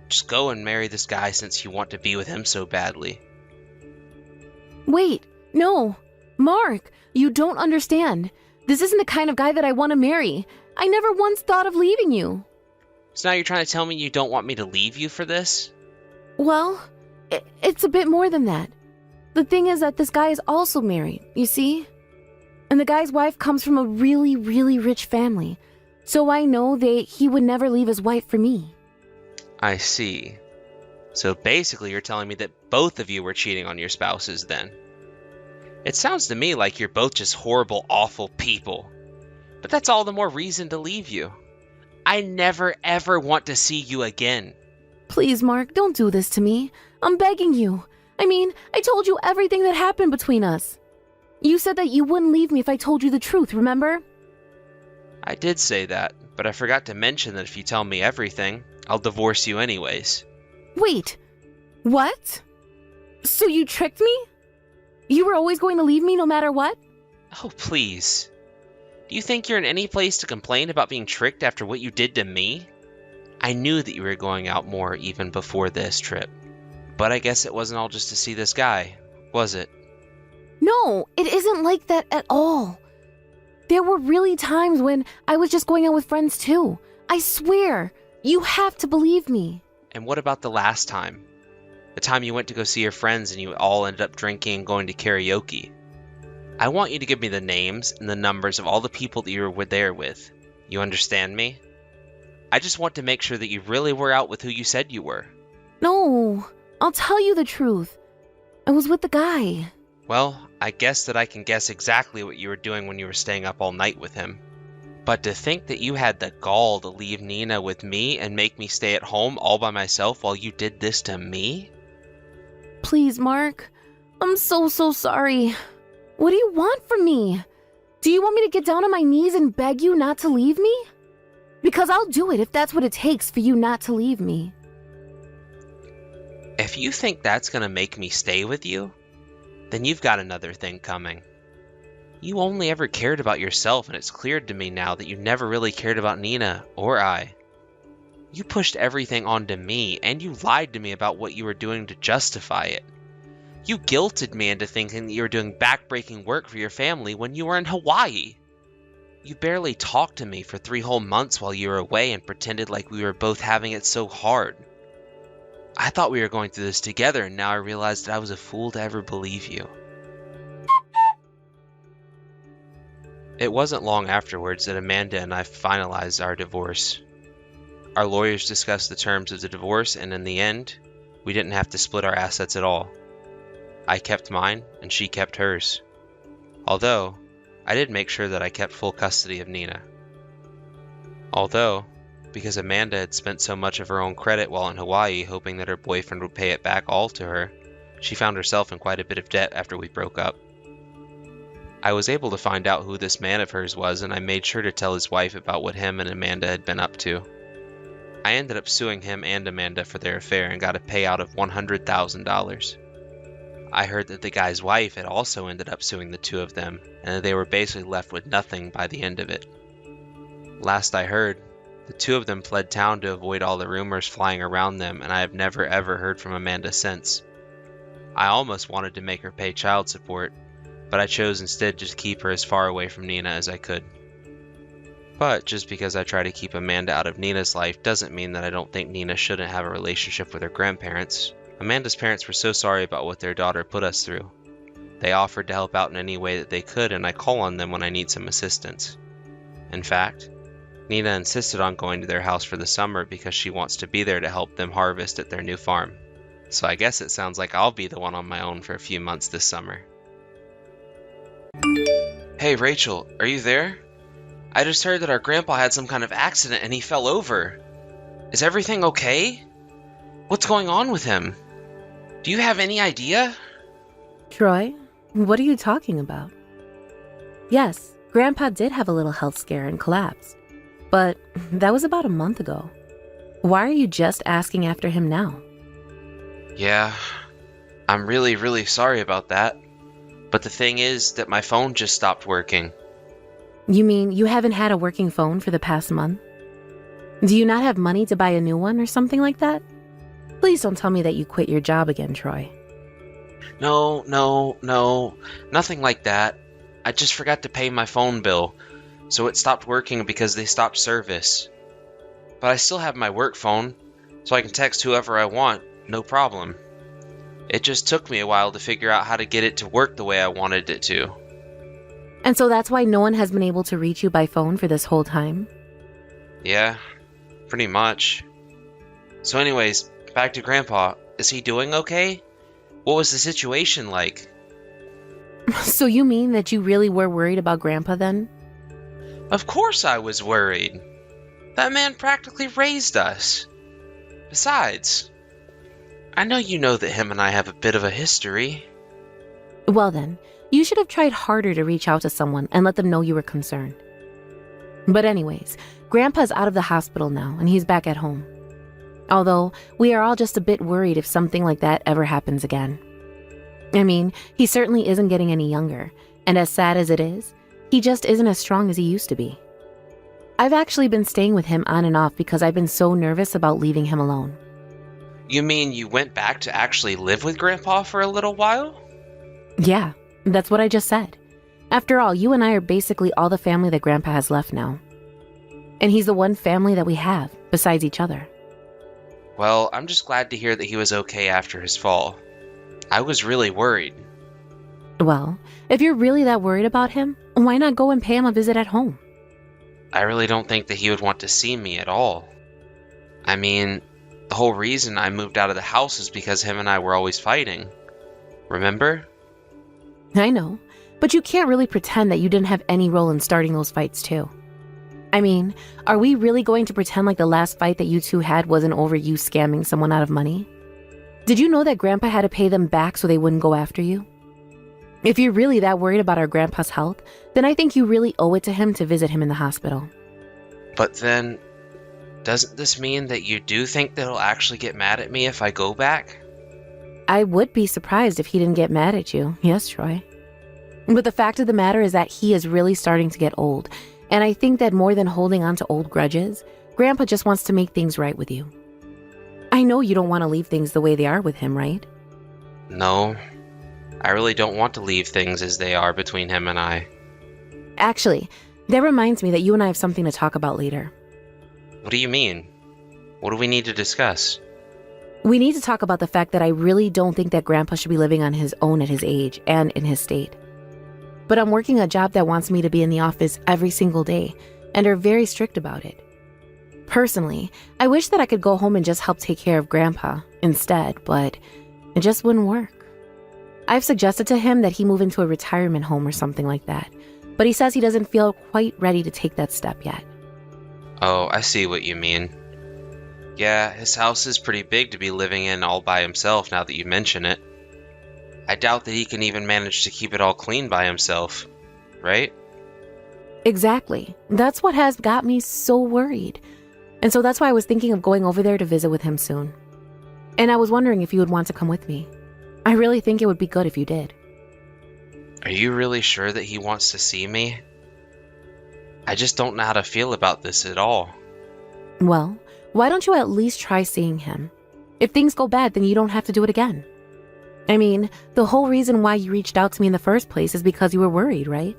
Just go and marry this guy since you want to be with him so badly. Wait, no. Mark, you don't understand. This isn't the kind of guy that I want to marry. I never once thought of leaving you. So now you're trying to tell me you don't want me to leave you for this? Well, it's a bit more than that. The thing is that this guy is also married, you see? And the guy's wife comes from a really rich family. So I know he would never leave his wife for me. I see. So basically you're telling me that both of you were cheating on your spouses then. It sounds to me like you're both just horrible, awful people. But that's all the more reason to leave you. I never ever want to see you again. Please, Mark, don't do this to me. I'm begging you. I mean, I told you everything that happened between us. You said that you wouldn't leave me if I told you the truth, remember? I did say that, but I forgot to mention that if you tell me everything, I'll divorce you anyways. Wait, what? So you tricked me? You were always going to leave me no matter what? Oh, please. Do you think you're in any place to complain about being tricked after what you did to me? I knew that you were going out more even before this trip. But I guess it wasn't all just to see this guy, was it? No, it isn't like that at all. There were really times when I was just going out with friends too. I swear, you have to believe me. And what about the last time? The time you went to go see your friends and you all ended up drinking and going to karaoke. I want you to give me the names and the numbers of all the people that you were there with. You understand me? I just want to make sure that you really were out with who you said you were. No, I'll tell you the truth. I was with the guy. Well, I guess that I can guess exactly what you were doing when you were staying up all night with him. But to think that you had the gall to leave Nina with me and make me stay at home all by myself while you did this to me? Please, Mark. I'm so sorry. What do you want from me? Do you want me to get down on my knees and beg you not to leave me? Because I'll do it if that's what it takes for you not to leave me. If you think that's gonna make me stay with you, then you've got another thing coming. You only ever cared about yourself, and it's clear to me now that you never really cared about Nina or I. You pushed everything onto me, and you lied to me about what you were doing to justify it. You guilted me into thinking that you were doing backbreaking work for your family when you were in Hawaii. You barely talked to me for 3 whole months while you were away and pretended like we were both having it so hard. I thought we were going through this together, and now I realized that I was a fool to ever believe you. It wasn't long afterwards that Amanda and I finalized our divorce. Our lawyers discussed the terms of the divorce, and in the end, we didn't have to split our assets at all. I kept mine, and she kept hers. Although, I did make sure that I kept full custody of Nina. Although, because Amanda had spent so much of her own credit while in Hawaii hoping that her boyfriend would pay it back all to her, she found herself in quite a bit of debt after we broke up. I was able to find out who this man of hers was, and I made sure to tell his wife about what him and Amanda had been up to. I ended up suing him and Amanda for their affair and got a payout of $100,000. I heard that the guy's wife had also ended up suing the two of them, and that they were basically left with nothing by the end of it. Last I heard, the two of them fled town to avoid all the rumors flying around them, and I have never ever heard from Amanda since. I almost wanted to make her pay child support, but I chose instead just to keep her as far away from Nina as I could. But just because I try to keep Amanda out of Nina's life doesn't mean that I don't think Nina shouldn't have a relationship with her grandparents. Amanda's parents were so sorry about what their daughter put us through. They offered to help out in any way that they could, and I call on them when I need some assistance. In fact, Nina insisted on going to their house for the summer because she wants to be there to help them harvest at their new farm. So I guess it sounds like I'll be the one on my own for a few months this summer. Hey Rachel, are you there? I just heard that our grandpa had some kind of accident and he fell over. Is everything okay? What's going on with him? Do you have any idea? Troy, what are you talking about? Yes, Grandpa did have a little health scare and collapsed. But that was about a month ago. Why are you just asking after him now? Yeah, I'm really sorry about that. But the thing is that my phone just stopped working. You mean you haven't had a working phone for the past month? Do you not have money to buy a new one or something like that? Please don't tell me that you quit your job again, Troy. No, nothing like that. I just forgot to pay my phone bill, so it stopped working because they stopped service. But I still have my work phone, so I can text whoever I want, no problem. It just took me a while to figure out how to get it to work the way I wanted it to. And so that's why no one has been able to reach you by phone for this whole time? Yeah, pretty much. So anyways, back to Grandpa. Is he doing okay? What was the situation like? So you mean that you really were worried about Grandpa then? Of course I was worried. That man practically raised us. Besides, I know you know that him and I have a bit of a history. Well then, you should have tried harder to reach out to someone and let them know you were concerned. But anyways, Grandpa's out of the hospital now and he's back at home. Although, we are all just a bit worried if something like that ever happens again. I mean, he certainly isn't getting any younger, and as sad as it is, he just isn't as strong as he used to be. I've actually been staying with him on and off because I've been so nervous about leaving him alone. You mean you went back to actually live with Grandpa for a little while? Yeah, that's what I just said. After all, you and I are basically all the family that Grandpa has left now. And he's the one family that we have, besides each other. Well, I'm just glad to hear that he was okay after his fall. I was really worried. Well, if you're really that worried about him, why not go and pay him a visit at home? I really don't think that he would want to see me at all. I mean, the whole reason I moved out of the house is because him and I were always fighting. Remember? I know, but you can't really pretend that you didn't have any role in starting those fights too. I mean, are we really going to pretend like the last fight that you two had wasn't over you scamming someone out of money? Did you know that Grandpa had to pay them back so they wouldn't go after you? If you're really that worried about our Grandpa's health, then I think you really owe it to him to visit him in the hospital. But then, doesn't this mean that you do think that he'll actually get mad at me if I go back? I would be surprised if he didn't get mad at you. Yes, Troy. But the fact of the matter is that he is really starting to get old, and I think that more than holding on to old grudges, Grandpa just wants to make things right with you. I know you don't want to leave things the way they are with him, right? No, I really don't want to leave things as they are between him and I. Actually, that reminds me that you and I have something to talk about later. What do you mean? What do we need to discuss? We need to talk about the fact that I really don't think that Grandpa should be living on his own at his age and in his state. But I'm working a job that wants me to be in the office every single day, and are very strict about it. Personally, I wish that I could go home and just help take care of Grandpa instead, but it just wouldn't work. I've suggested to him that he move into a retirement home or something like that, but he says he doesn't feel quite ready to take that step yet. Oh, I see what you mean. Yeah, his house is pretty big to be living in all by himself now that you mention it. I doubt that he can even manage to keep it all clean by himself, right? Exactly. That's what has got me so worried. And so that's why I was thinking of going over there to visit with him soon. And I was wondering if you would want to come with me. I really think it would be good if you did. Are you really sure that he wants to see me? I just don't know how to feel about this at all. Well, why don't you at least try seeing him? If things go bad, then you don't have to do it again. I mean, the whole reason why you reached out to me in the first place is because you were worried, right?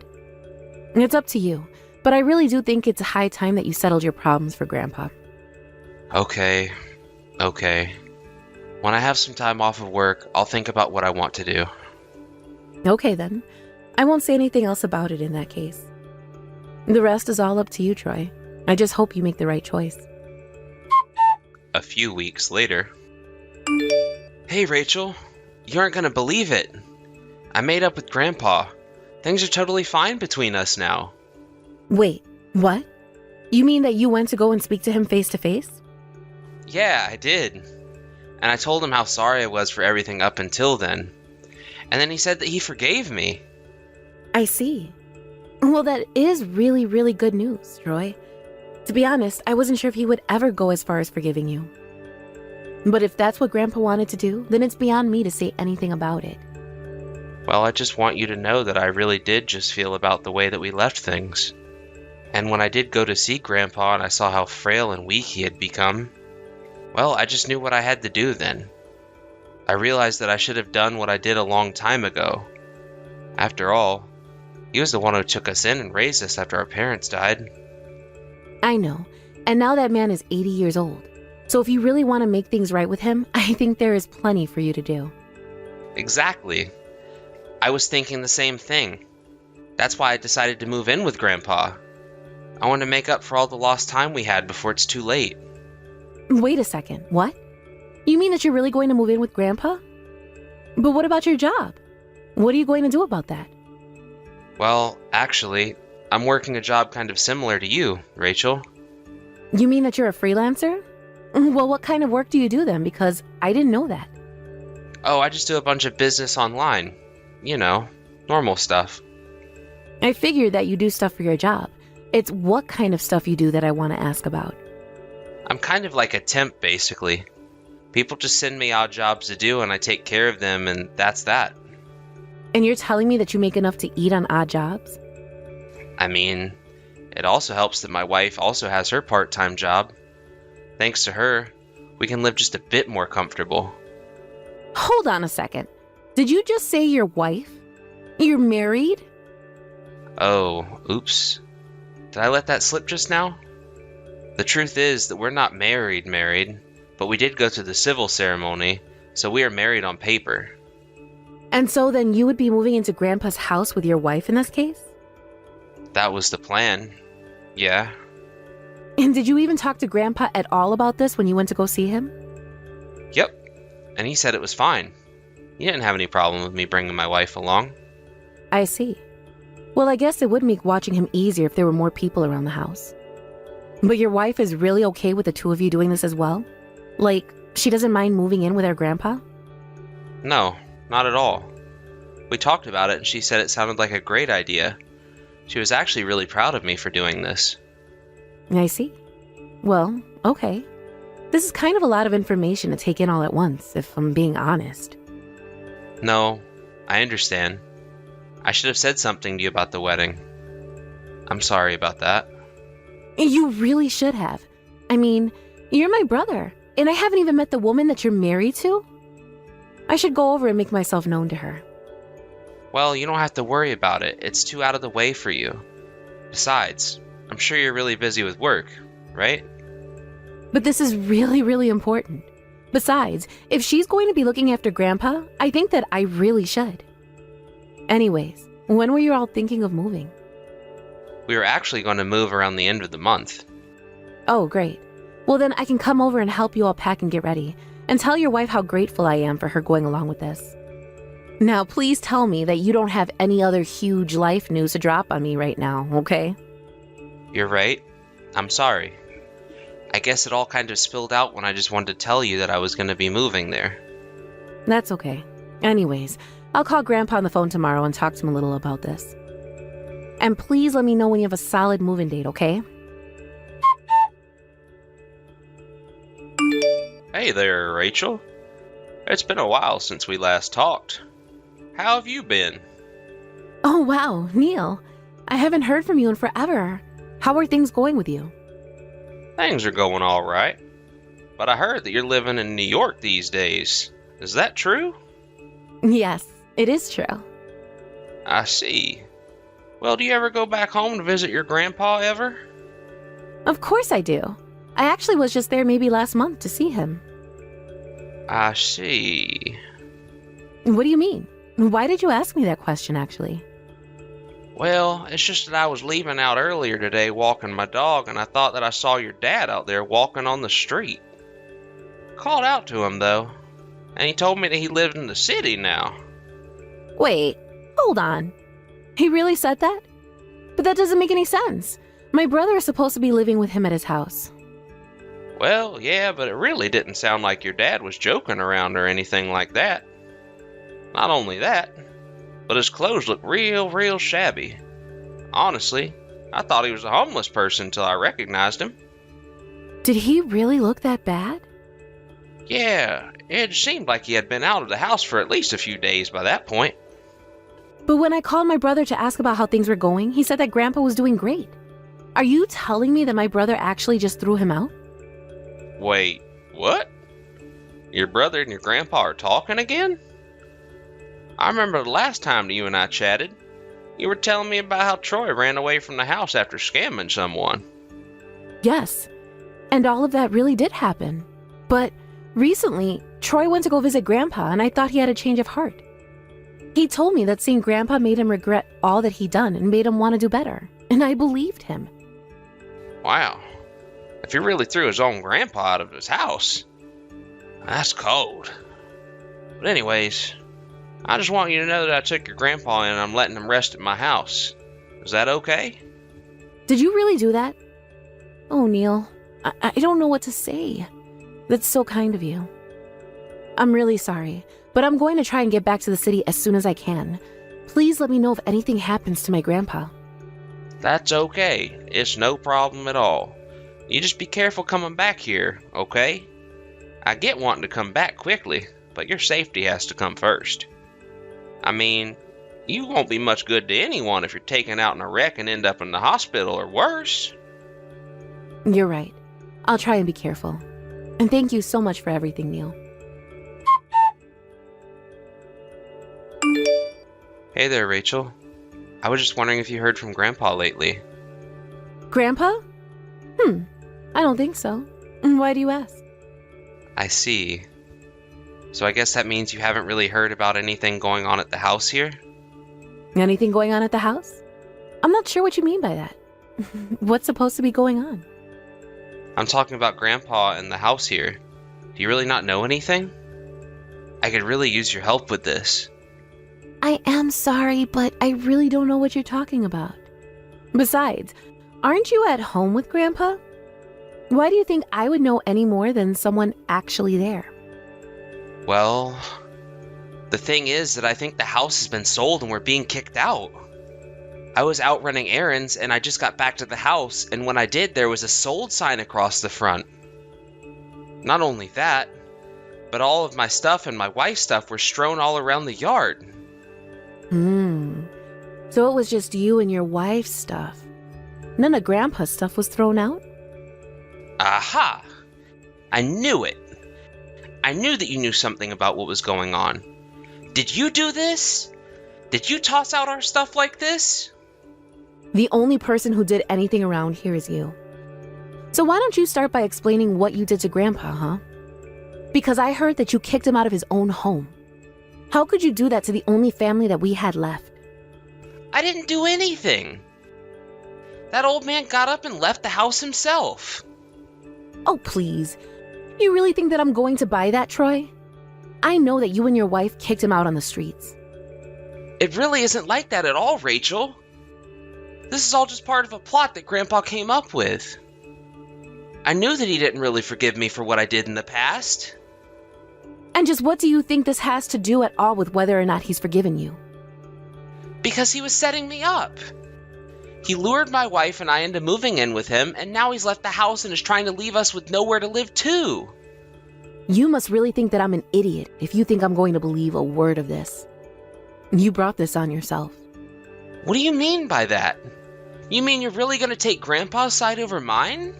It's up to you, but I really do think it's high time that you settled your problems for Grandpa. Okay. When I have some time off of work, I'll think about what I want to do. Okay then. I won't say anything else about it in that case. The rest is all up to you, Troy. I just hope you make the right choice. A few weeks later. Hey, Rachel. You aren't gonna believe it. I made up with Grandpa. Things are totally fine between us now. Wait, what? You mean that you went to go and speak to him face to face? Yeah, I did. And I told him how sorry I was for everything up until then. And then he said that he forgave me. I see. Well, that is really, really good news, Troy. To be honest, I wasn't sure if he would ever go as far as forgiving you. But if that's what Grandpa wanted to do, then it's beyond me to say anything about it. Well, I just want you to know that I really did just feel about the way that we left things. And when I did go to see Grandpa and I saw how frail and weak he had become, well, I just knew what I had to do then. I realized that I should have done what I did a long time ago. After all, he was the one who took us in and raised us after our parents died. I know, and now that man is 80 years old. So if you really want to make things right with him, I think there is plenty for you to do. Exactly. I was thinking the same thing. That's why I decided to move in with Grandpa. I want to make up for all the lost time we had before it's too late. Wait a second, what? You mean that you're really going to move in with Grandpa? But what about your job? What are you going to do about that? Well, actually, I'm working a job kind of similar to you, Rachel. You mean that you're a freelancer? Well, what kind of work do you do then? Because I didn't know that. Oh, I just do a bunch of business online. You know, normal stuff. I figured that you do stuff for your job. It's what kind of stuff you do that I want to ask about. I'm kind of like a temp, basically. People just send me odd jobs to do and I take care of them, and that's that. And you're telling me that you make enough to eat on odd jobs? I mean, it also helps that my wife also has her part-time job. Thanks to her, we can live just a bit more comfortable. Hold on a second. Did you just say your wife? You're married? Oh, oops. Did I let that slip just now? The truth is that we're not married, but we did go to the civil ceremony, so we are married on paper. And so then you would be moving into Grandpa's house with your wife in this case? That was the plan. Yeah. And did you even talk to Grandpa at all about this when you went to go see him? Yep. And he said it was fine. He didn't have any problem with me bringing my wife along. I see. Well, I guess it would make watching him easier if there were more people around the house. But your wife is really okay with the two of you doing this as well? Like, she doesn't mind moving in with our grandpa? No, not at all. We talked about it and she said it sounded like a great idea. She was actually really proud of me for doing this. I see. Well, okay. This is kind of a lot of information to take in all at once, if I'm being honest. No, I understand. I should have said something to you about the wedding. I'm sorry about that. You really should have. I mean, you're my brother, and I haven't even met the woman that you're married to. I should go over and make myself known to her. Well, you don't have to worry about it. It's too out of the way for you. Besides, I'm sure you're really busy with work, right? But this is really, really important. Besides, if she's going to be looking after Grandpa, I think that I really should. Anyways, when were you all thinking of moving? We were actually going to move around the end of the month. Oh, great. Well, then I can come over and help you all pack and get ready, and tell your wife how grateful I am for her going along with this. Now, please tell me that you don't have any other huge life news to drop on me right now, okay? You're right. I'm sorry. I guess it all kind of spilled out when I just wanted to tell you that I was going to be moving there. That's okay. Anyways, I'll call Grandpa on the phone tomorrow and talk to him a little about this. And please let me know when you have a solid move-in date, okay? Hey there, Rachel. It's been a while since we last talked. How have you been? Oh, wow, Neil. I haven't heard from you in forever. How are things going with you? Things are going all right. But I heard that you're living in New York these days. Is that true? Yes, it is true. I see. Well, do you ever go back home to visit your grandpa ever? Of course I do. I actually was just there maybe last month to see him. I see. What do you mean? Why did you ask me that question, actually? Well, it's just that I was leaving out earlier today walking my dog, and I thought that I saw your dad out there walking on the street. Called out to him, though, and he told me that he lived in the city now. Wait, hold on. He really said that? But that doesn't make any sense. My brother is supposed to be living with him at his house. Well, yeah, but it really didn't sound like your dad was joking around or anything like that. Not only that, but his clothes looked real shabby. Honestly, I thought he was a homeless person until I recognized him. Did he really look that bad? Yeah, it seemed like he had been out of the house for at least a few days by that point. But when I called my brother to ask about how things were going, he said that Grandpa was doing great. Are you telling me that my brother actually just threw him out? Wait, what? Your brother and your grandpa are talking again? I remember the last time that you and I chatted, you were telling me about how Troy ran away from the house after scamming someone. Yes, and all of that really did happen. But recently, Troy went to go visit Grandpa, and I thought he had a change of heart. He told me that seeing Grandpa made him regret all that he'd done and made him want to do better, and I believed him. Wow. If he really threw his own grandpa out of his house, that's cold. But anyways, I just want you to know that I took your grandpa in and I'm letting him rest at my house. Is that okay? Did you really do that? Oh, Neil, I don't know what to say. That's so kind of you. I'm really sorry, but I'm going to try and get back to the city as soon as I can. Please let me know if anything happens to my grandpa. That's okay. It's no problem at all. You just be careful coming back here, okay? I get wanting to come back quickly, but your safety has to come first. I mean, you won't be much good to anyone if you're taken out in a wreck and end up in the hospital or worse. You're right. I'll try and be careful. And thank you so much for everything, Neil. Hey there, Rachel. I was just wondering if you heard from Grandpa lately. Grandpa? I don't think so. Why do you ask? I see. So I guess that means you haven't really heard about anything going on at the house here? Anything going on at the house? I'm not sure what you mean by that. What's supposed to be going on? I'm talking about Grandpa and the house here. Do you really not know anything? I could really use your help with this. I am sorry, but I really don't know what you're talking about. Besides, aren't you at home with Grandpa? Why do you think I would know any more than someone actually there? Well, the thing is that I think the house has been sold and we're being kicked out. I was out running errands and I just got back to the house, and when I did, there was a sold sign across the front. Not only that, but all of my stuff and my wife's stuff were strewn all around the yard. So it was just you and your wife's stuff. None of Grandpa's stuff was thrown out? Aha! I knew it. I knew that you knew something about what was going on. Did you do this? Did you toss out our stuff like this? The only person who did anything around here is you. So why don't you start by explaining what you did to Grandpa, huh? Because I heard that you kicked him out of his own home. How could you do that to the only family that we had left? I didn't do anything. That old man got up and left the house himself. Oh, please. You really think that I'm going to buy that, Troy? I know that you and your wife kicked him out on the streets. It really isn't like that at all, Rachel. This is all just part of a plot that Grandpa came up with. I knew that he didn't really forgive me for what I did in the past. And just what do you think this has to do at all with whether or not he's forgiven you? Because he was setting me up. He lured my wife and I into moving in with him, and now he's left the house and is trying to leave us with nowhere to live too. You must really think that I'm an idiot if you think I'm going to believe a word of this. You brought this on yourself. What do you mean by that? You mean you're really going to take Grandpa's side over mine?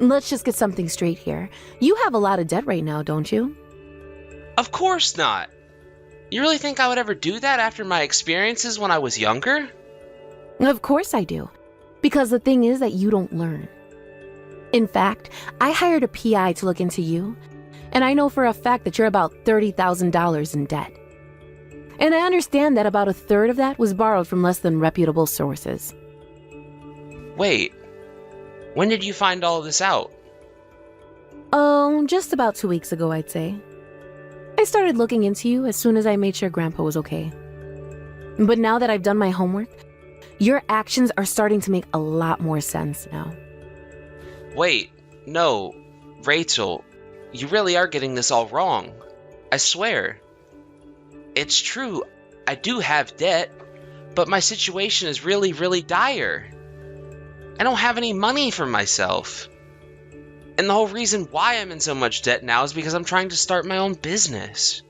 Let's just get something straight here. You have a lot of debt right now, don't you? Of course not. You really think I would ever do that after my experiences when I was younger? Of course I do. Because the thing is that you don't learn. In fact, I hired a PI to look into you, and I know for a fact that you're about $30,000 in debt. And I understand that about a third of that was borrowed from less than reputable sources. Wait, when did you find all of this out? Oh, just about 2 weeks ago, I'd say. I started looking into you as soon as I made sure Grandpa was okay. But now that I've done my homework, your actions are starting to make a lot more sense now. Wait, no, Rachel, you really are getting this all wrong. I swear. It's true, I do have debt, but my situation is really, really dire. I don't have any money for myself. And the whole reason why I'm in so much debt now is because I'm trying to start my own business.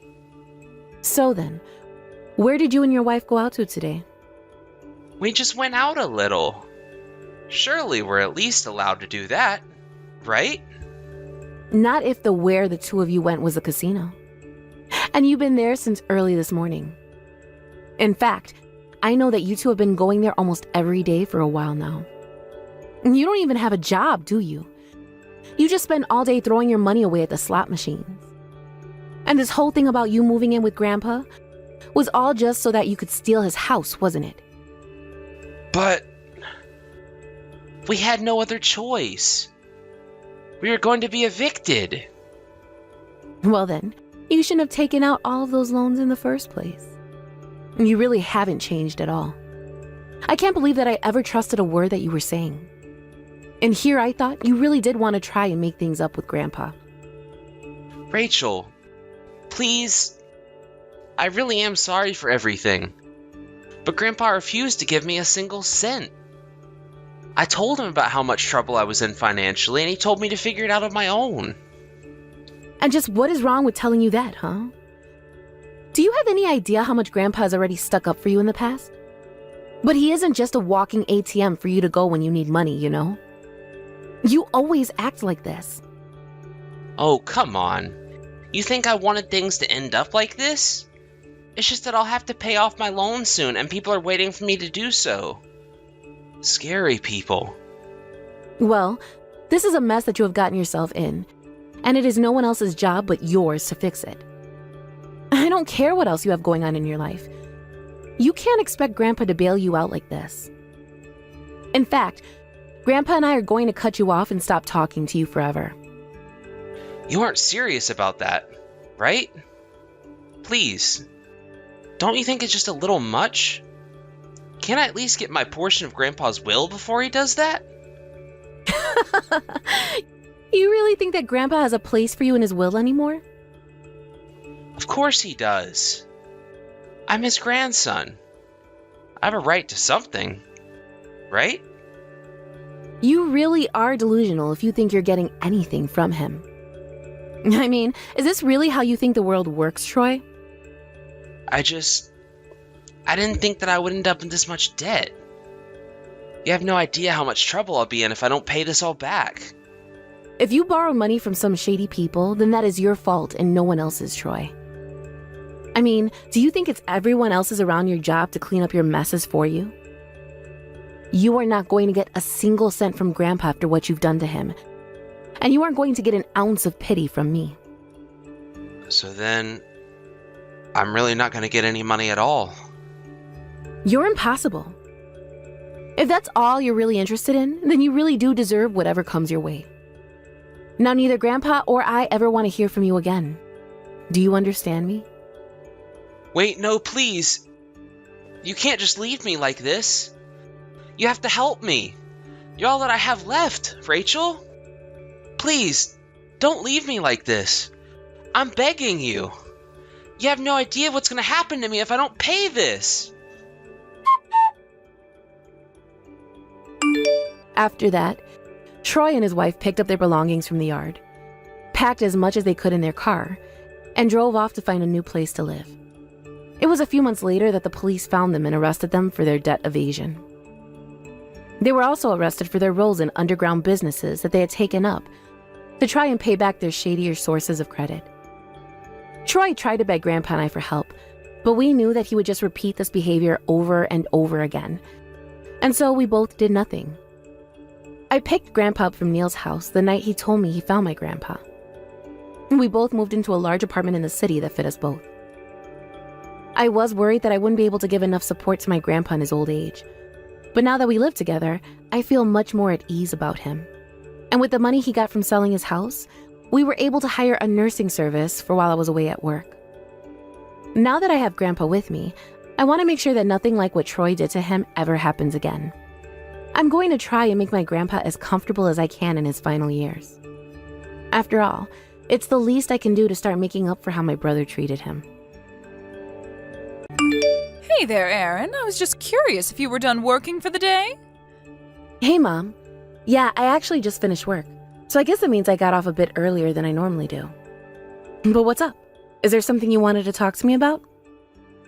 So then, where did you and your wife go out to today? We just went out a little. Surely we're at least allowed to do that, right? Not if the where the two of you went was a casino. And you've been there since early this morning. In fact, I know that you two have been going there almost every day for a while now. You don't even have a job, do you? You just spend all day throwing your money away at the slot machines. And this whole thing about you moving in with Grandpa was all just so that you could steal his house, wasn't it? But we had no other choice. We were going to be evicted. Well then, you shouldn't have taken out all of those loans in the first place. You really haven't changed at all. I can't believe that I ever trusted a word that you were saying. And here I thought you really did want to try and make things up with Grandpa. Rachel, please. I really am sorry for everything. But Grandpa refused to give me a single cent. I told him about how much trouble I was in financially, and he told me to figure it out on my own. And just what is wrong with telling you that, huh? Do you have any idea how much Grandpa has already stuck up for you in the past? But he isn't just a walking ATM for you to go when you need money, you know? You always act like this. Oh, come on. You think I wanted things to end up like this? It's just that I'll have to pay off my loan soon, and people are waiting for me to do so. Scary people. Well, this is a mess that you have gotten yourself in, and it is no one else's job but yours to fix it. don't care what else you have going on in your life. You can't expect Grandpa to bail you out like this. In fact, Grandpa and I are going to cut you off and stop talking to you forever. You aren't serious about that, right? Please. Don't you think it's just a little much? Can't I at least get my portion of Grandpa's will before he does that? You really think that Grandpa has a place for you in his will anymore? Of course he does. I'm his grandson. I have a right to something, right? You really are delusional if you think you're getting anything from him. I mean, is this really how you think the world works, Troy? I didn't think that I would end up in this much debt. You have no idea how much trouble I'll be in if I don't pay this all back. If you borrow money from some shady people, then that is your fault and no one else's, Troy. I mean, do you think it's everyone else's around your job to clean up your messes for you? You are not going to get a single cent from Grandpa after what you've done to him. And you aren't going to get an ounce of pity from me. So then, I'm really not going to get any money at all. You're impossible. If that's all you're really interested in, then you really do deserve whatever comes your way. Now, neither Grandpa or I ever want to hear from you again. Do you understand me? Wait, no, please. You can't just leave me like this. You have to help me. You're all that I have left, Rachel. Please, don't leave me like this. I'm begging you. You have no idea what's going to happen to me if I don't pay this. After that, Troy and his wife picked up their belongings from the yard, packed as much as they could in their car, and drove off to find a new place to live. It was a few months later that the police found them and arrested them for their debt evasion. They were also arrested for their roles in underground businesses that they had taken up to try and pay back their shadier sources of credit. Troy tried to beg Grandpa and I for help, but we knew that he would just repeat this behavior over and over again, and so we both did nothing. I picked Grandpa up from Neil's house the night he told me he found my grandpa. We both moved into a large apartment in the city that fit us both. I was worried that I wouldn't be able to give enough support to my grandpa in his old age, but now that we live together, I feel much more at ease about him. And with the money he got from selling his house, we were able to hire a nursing service for while I was away at work. Now that I have Grandpa with me, I want to make sure that nothing like what Troy did to him ever happens again. I'm going to try and make my grandpa as comfortable as I can in his final years. After all, it's the least I can do to start making up for how my brother treated him. Hey there, Aaron. I was just curious if you were done working for the day? Hey, Mom. Yeah, I actually just finished work, so I guess that means I got off a bit earlier than I normally do. But what's up? Is there something you wanted to talk to me about?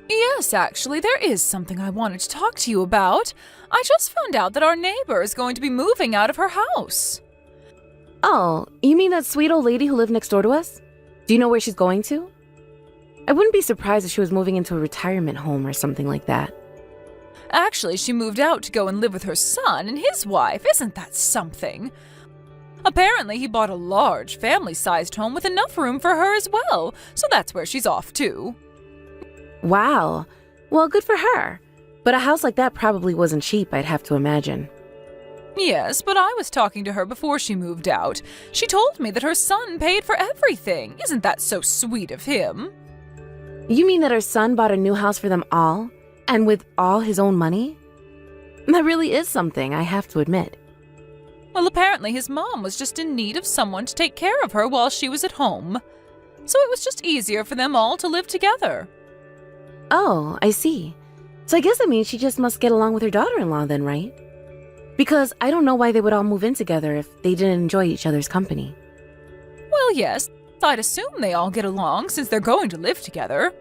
Yes, actually, there is something I wanted to talk to you about. I just found out that our neighbor is going to be moving out of her house. Oh, you mean that sweet old lady who lived next door to us? Do you know where she's going to? I wouldn't be surprised if she was moving into a retirement home or something like that. Actually, she moved out to go and live with her son and his wife. Isn't that something? Apparently, he bought a large, family-sized home with enough room for her as well, so that's where she's off to. Wow. Well, good for her. But a house like that probably wasn't cheap, I'd have to imagine. Yes, but I was talking to her before she moved out. She told me that her son paid for everything. Isn't that so sweet of him? You mean that her son bought a new house for them all? And with all his own money? That really is something, I have to admit. Well, apparently his mom was just in need of someone to take care of her while she was at home. So it was just easier for them all to live together. Oh, I see. So I guess that means she just must get along with her daughter-in-law then, right? Because I don't know why they would all move in together if they didn't enjoy each other's company. Well, yes, I'd assume they all get along since they're going to live together.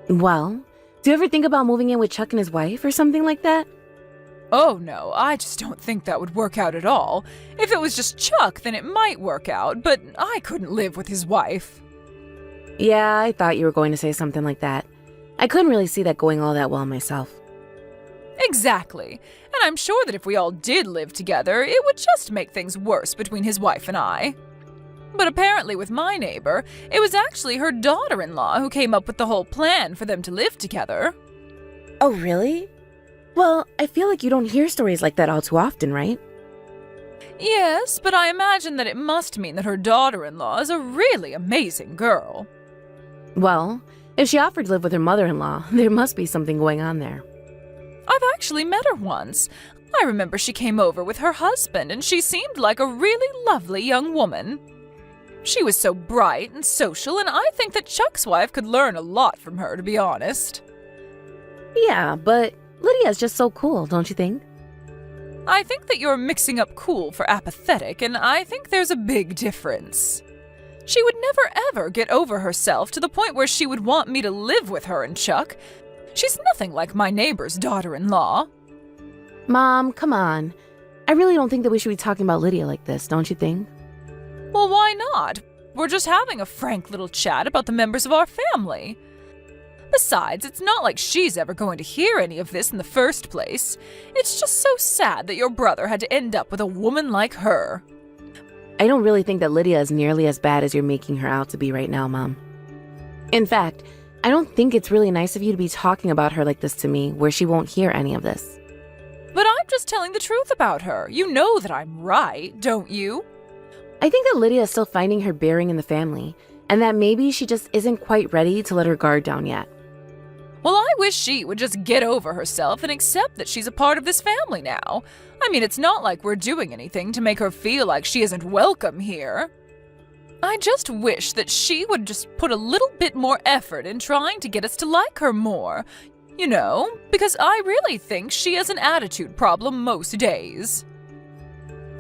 Well, do you ever think about moving in with Chuck and his wife or something like that? Oh no, I just don't think that would work out at all. If it was just Chuck, then it might work out, but I couldn't live with his wife. Yeah, I thought you were going to say something like that. I couldn't really see that going all that well myself. Exactly. And I'm sure that if we all did live together, it would just make things worse between his wife and I. But apparently with my neighbor, it was actually her daughter-in-law who came up with the whole plan for them to live together. Oh, really? Well, I feel like you don't hear stories like that all too often, right? Yes, but I imagine that it must mean that her daughter-in-law is a really amazing girl. Well, if she offered to live with her mother-in-law, there must be something going on there. I've actually met her once. I remember she came over with her husband, and she seemed like a really lovely young woman. She was so bright and social, and I think that Chuck's wife could learn a lot from her, to be honest. Yeah, but Lydia's just so cool, don't you think? I think that you're mixing up cool for apathetic, and I think there's a big difference. She would never ever get over herself to the point where she would want me to live with her and Chuck. She's nothing like my neighbor's daughter-in-law. Mom, come on. I really don't think that we should be talking about Lydia like this, don't you think? Well, why not? We're just having a frank little chat about the members of our family. Besides, it's not like she's ever going to hear any of this in the first place. It's just so sad that your brother had to end up with a woman like her. I don't really think that Lydia is nearly as bad as you're making her out to be right now, Mom. In fact, I don't think it's really nice of you to be talking about her like this to me, where she won't hear any of this. But I'm just telling the truth about her. You know that I'm right, don't you? I think that Lydia is still finding her bearing in the family, and that maybe she just isn't quite ready to let her guard down yet. Well, I wish she would just get over herself and accept that she's a part of this family now. I mean, it's not like we're doing anything to make her feel like she isn't welcome here. I just wish that she would just put a little bit more effort in trying to get us to like her more. You know, because I really think she has an attitude problem most days.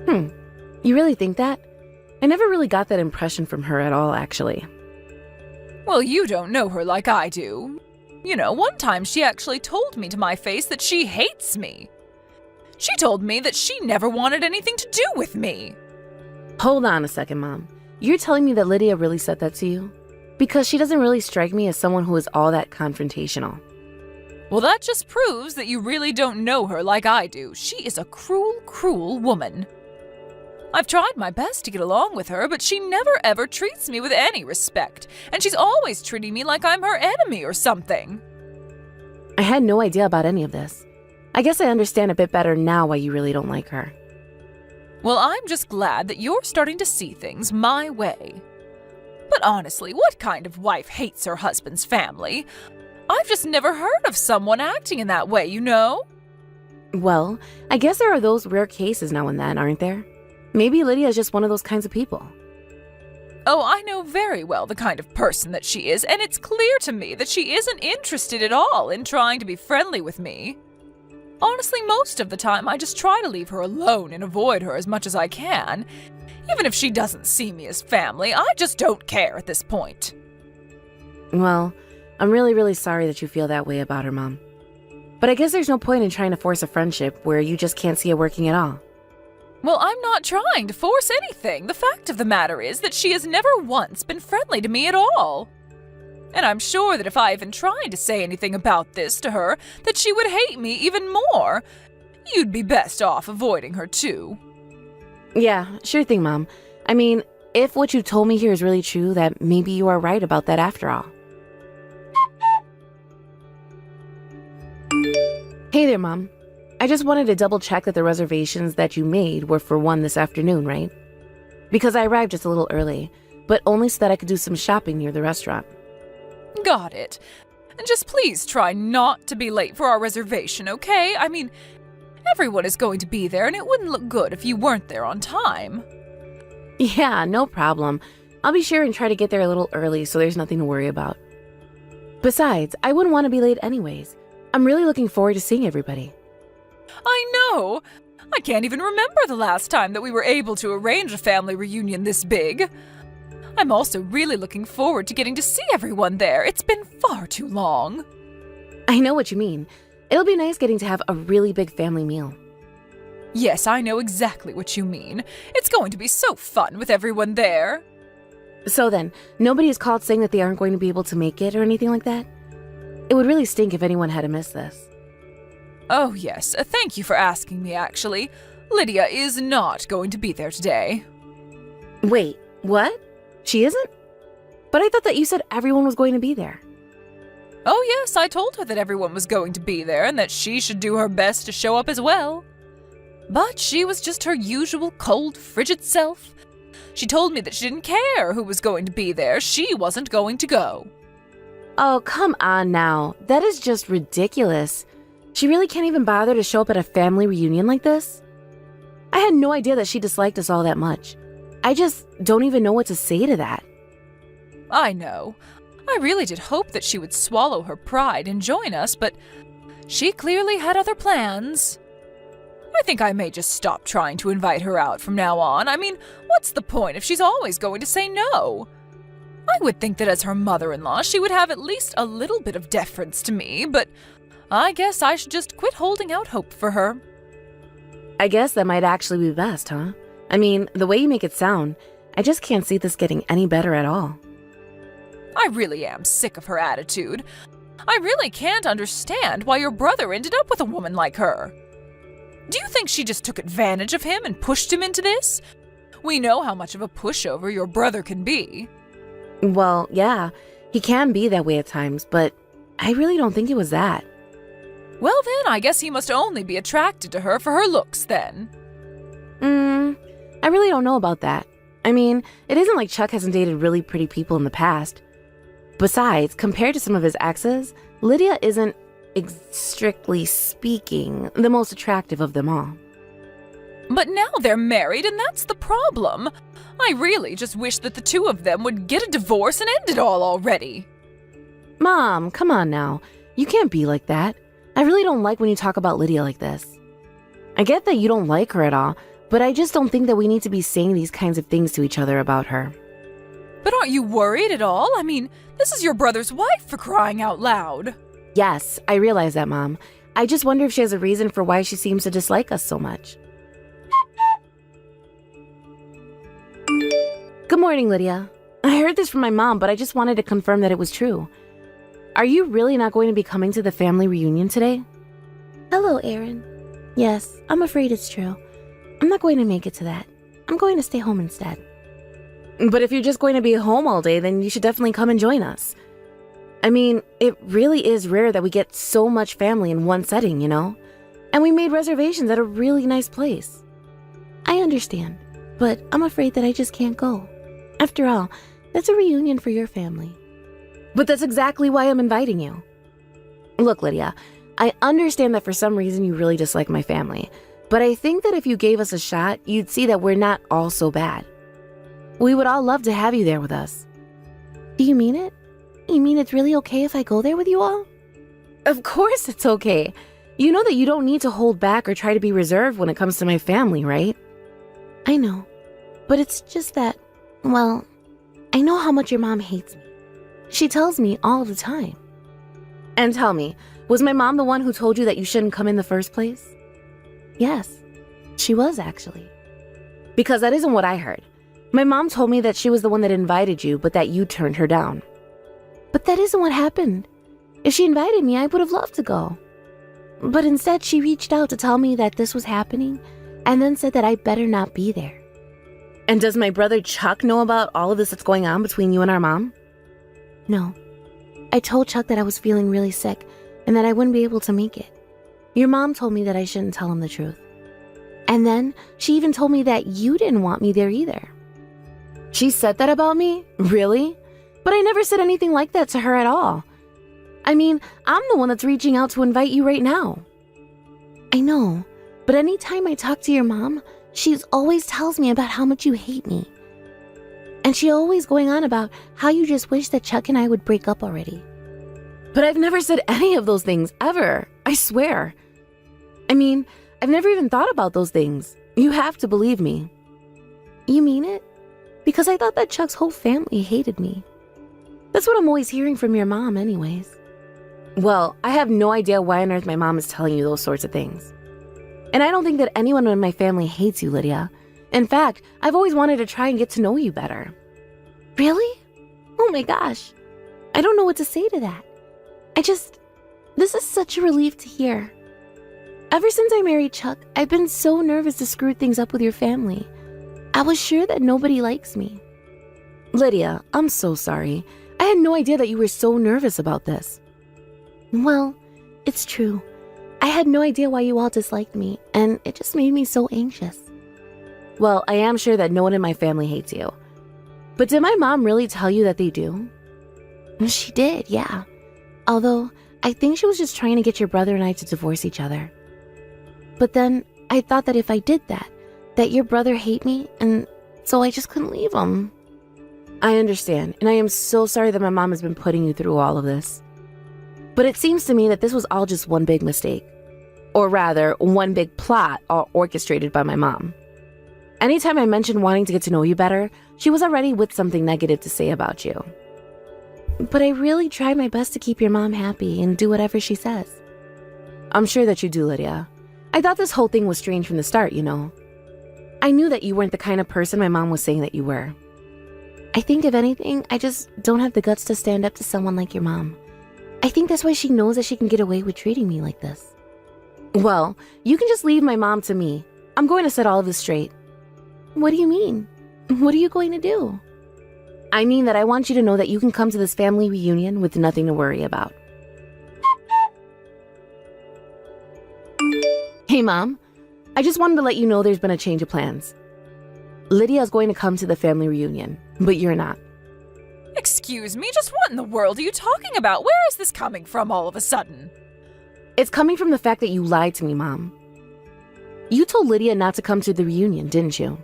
You really think that? I never really got that impression from her at all, actually. Well, you don't know her like I do. You know, one time she actually told me to my face that she hates me. She told me that she never wanted anything to do with me. Hold on a second, Mom. You're telling me that Lydia really said that to you? Because she doesn't really strike me as someone who is all that confrontational. Well, that just proves that you really don't know her like I do. She is a cruel, cruel woman. I've tried my best to get along with her, but she never ever treats me with any respect, and she's always treating me like I'm her enemy or something. I had no idea about any of this. I guess I understand a bit better now why you really don't like her. Well, I'm just glad that you're starting to see things my way. But honestly, what kind of wife hates her husband's family? I've just never heard of someone acting in that way, you know? Well, I guess there are those rare cases now and then, aren't there? Maybe Lydia is just one of those kinds of people. Oh, I know very well the kind of person that she is, and it's clear to me that she isn't interested at all in trying to be friendly with me. Honestly, most of the time, I just try to leave her alone and avoid her as much as I can. Even if she doesn't see me as family, I just don't care at this point. Well, I'm really, really sorry that you feel that way about her, Mom. But I guess there's no point in trying to force a friendship where you just can't see it working at all. Well, I'm not trying to force anything. The fact of the matter is that she has never once been friendly to me at all. And I'm sure that if I even tried to say anything about this to her, that she would hate me even more. You'd be best off avoiding her too. Yeah, sure thing, Mom. I mean, if what you told me here is really true, that maybe you are right about that after all. Hey there, Mom. I just wanted to double check that the reservations that you made were for 1 this afternoon, right? Because I arrived just a little early, but only so that I could do some shopping near the restaurant. Got it. And just please try not to be late for our reservation, okay? I mean, everyone is going to be there, and it wouldn't look good if you weren't there on time. Yeah, no problem. I'll be sure and try to get there a little early so there's nothing to worry about. Besides, I wouldn't want to be late anyways. I'm really looking forward to seeing everybody. I know! I can't even remember the last time that we were able to arrange a family reunion this big. I'm also really looking forward to getting to see everyone there. It's been far too long. I know what you mean. It'll be nice getting to have a really big family meal. Yes, I know exactly what you mean. It's going to be so fun with everyone there. So then, nobody has called saying that they aren't going to be able to make it or anything like that? It would really stink if anyone had to miss this. Oh yes, thank you for asking me actually. Lydia is not going to be there today. Wait, What? She isn't? But I thought that you said everyone was going to be there. Oh yes, I told her that everyone was going to be there and that she should do her best to show up as well. But she was just her usual cold, frigid self. She told me that she didn't care who was going to be there. She wasn't going to go. Oh, come on now. That is just ridiculous. She really can't even bother to show up at a family reunion like this? I had no idea that she disliked us all that much. I just don't even know what to say to that. I know. I really did hope that she would swallow her pride and join us, but she clearly had other plans. I think I may just stop trying to invite her out from now on. I mean, what's the point if she's always going to say no? I would think that as her mother-in-law, she would have at least a little bit of deference to me, but I guess I should just quit holding out hope for her. I guess that might actually be best, huh? I mean, the way you make it sound, I just can't see this getting any better at all. I really am sick of her attitude. I really can't understand why your brother ended up with a woman like her. Do you think she just took advantage of him and pushed him into this? We know how much of a pushover your brother can be. Well, yeah, he can be that way at times, but I really don't think it was that. Well then, I guess he must only be attracted to her for her looks then. I really don't know about that. I mean, it isn't like Chuck hasn't dated really pretty people in the past. Besides, compared to some of his exes, Lydia isn't, strictly speaking, the most attractive of them all. But now they're married, and that's the problem. I really just wish that the two of them would get a divorce and end it all already. Mom, come on now. You can't be like that. I really don't like when you talk about Lydia like this. I get that you don't like her at all, but I just don't think that we need to be saying these kinds of things to each other about her. But aren't you worried at all? I mean, this is your brother's wife, for crying out loud. Yes, I realize that, Mom. I just wonder if she has a reason for why she seems to dislike us so much. Good morning, Lydia. I heard this from my mom, but I just wanted to confirm that it was true. Are you really not going to be coming to the family reunion today? Hello, Aaron. Yes, I'm afraid it's true. I'm not going to make it to that. I'm going to stay home instead. But if you're just going to be home all day, then you should definitely come and join us. I mean, it really is rare that we get so much family in one setting, you know? And we made reservations at a really nice place. I understand, but I'm afraid that I just can't go. After all, that's a reunion for your family. But that's exactly why I'm inviting you. Look, Lydia, I understand that for some reason you really dislike my family, but I think that if you gave us a shot, you'd see that we're not all so bad. We would all love to have you there with us. Do you mean it? You mean it's really okay if I go there with you all? Of course it's okay. You know that you don't need to hold back or try to be reserved when it comes to my family, right? I know, but it's just that, well, I know how much your mom hates me. She tells me all the time. And tell me, was my mom the one who told you that you shouldn't come in the first place? Yes, she was actually. Because that isn't what I heard. My mom told me that she was the one that invited you, but that you turned her down. But that isn't what happened. If she invited me, I would have loved to go. But instead, she reached out to tell me that this was happening, and then said that I better not be there. And does my brother Chuck know about all of this that's going on between you and our mom? No. I told Chuck that I was feeling really sick, and that I wouldn't be able to make it. Your mom told me that I shouldn't tell him the truth. And then, she even told me that you didn't want me there either. She said that about me? Really? But I never said anything like that to her at all. I mean, I'm the one that's reaching out to invite you right now. I know, but anytime I talk to your mom, she always tells me about how much you hate me. And she always going on about how you just wish that Chuck and I would break up already. But I've never said any of those things, ever. I swear. I mean, I've never even thought about those things. You have to believe me. You mean it? Because I thought that Chuck's whole family hated me. That's what I'm always hearing from your mom anyways. Well, I have no idea why on earth my mom is telling you those sorts of things. And I don't think that anyone in my family hates you, Lydia. In fact, I've always wanted to try and get to know you better. Really? Oh my gosh. I don't know what to say to that. This is such a relief to hear. Ever since I married Chuck, I've been so nervous to screw things up with your family. I was sure that nobody likes me. Lydia, I'm so sorry. I had no idea that you were so nervous about this. Well, it's true. I had no idea why you all disliked me, and it just made me so anxious. Well, I am sure that no one in my family hates you. But did my mom really tell you that they do? She did, yeah. Although, I think she was just trying to get your brother and I to divorce each other. But then, I thought that if I did that your brother hate me, and so I just couldn't leave him. I understand, and I am so sorry that my mom has been putting you through all of this. But it seems to me that this was all just one big mistake. Or rather, one big plot all orchestrated by my mom. Anytime I mentioned wanting to get to know you better, she was already with something negative to say about you. But I really tried my best to keep your mom happy and do whatever she says. I'm sure that you do, Lydia. I thought this whole thing was strange from the start, you know. I knew that you weren't the kind of person my mom was saying that you were. I think if anything, I just don't have the guts to stand up to someone like your mom. I think that's why she knows that she can get away with treating me like this. Well, you can just leave my mom to me. I'm going to set all of this straight. What do you mean? What are you going to do? I mean that I want you to know that you can come to this family reunion with nothing to worry about. Hey, Mom. I just wanted to let you know there's been a change of plans. Lydia's going to come to the family reunion, but you're not. Excuse me, just what in the world are you talking about? Where is this coming from all of a sudden? It's coming from the fact that you lied to me, Mom. You told Lydia not to come to the reunion, didn't you?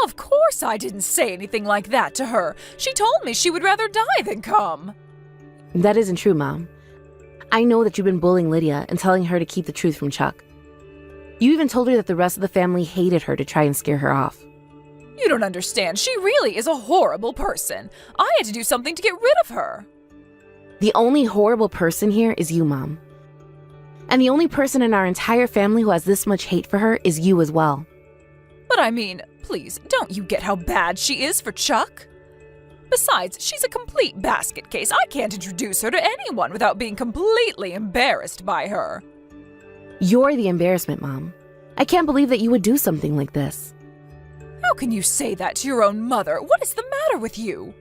Of course I didn't say anything like that to her. She told me she would rather die than come. That isn't true, Mom. I know that you've been bullying Lydia and telling her to keep the truth from Chuck. You even told her that the rest of the family hated her to try and scare her off. You don't understand. She really is a horrible person. I had to do something to get rid of her. The only horrible person here is you, Mom. And the only person in our entire family who has this much hate for her is you as well. But I mean, please, don't you get how bad she is for Chuck? Besides, she's a complete basket case. I can't introduce her to anyone without being completely embarrassed by her. You're the embarrassment, Mom. I can't believe that you would do something like this. How can you say that to your own mother? What is the matter with you?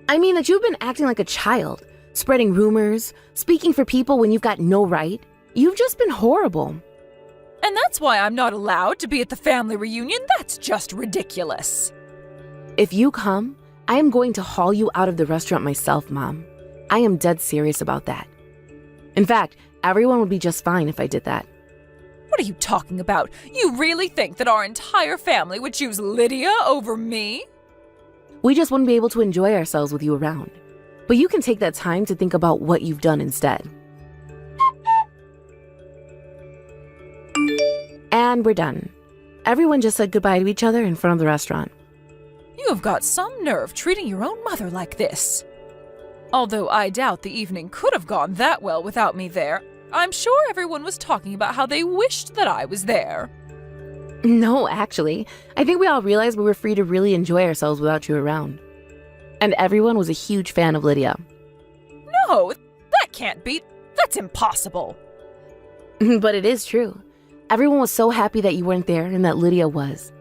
I mean that you've been acting like a child, spreading rumors, speaking for people when you've got no right. You've just been horrible. And that's why I'm not allowed to be at the family reunion? That's just ridiculous. If you come, I am going to haul you out of the restaurant myself, Mom. I am dead serious about that. In fact, everyone would be just fine if I did that. What are you talking about? You really think that our entire family would choose Lydia over me? We just wouldn't be able to enjoy ourselves with you around. But you can take that time to think about what you've done instead. And we're done. Everyone just said goodbye to each other in front of the restaurant. You have got some nerve treating your own mother like this. Although I doubt the evening could have gone that well without me there, I'm sure everyone was talking about how they wished that I was there. No, actually. I think we all realized we were free to really enjoy ourselves without you around. And everyone was a huge fan of Lydia. No, that can't be. That's impossible. But it is true. Everyone was so happy that you weren't there and that Lydia was.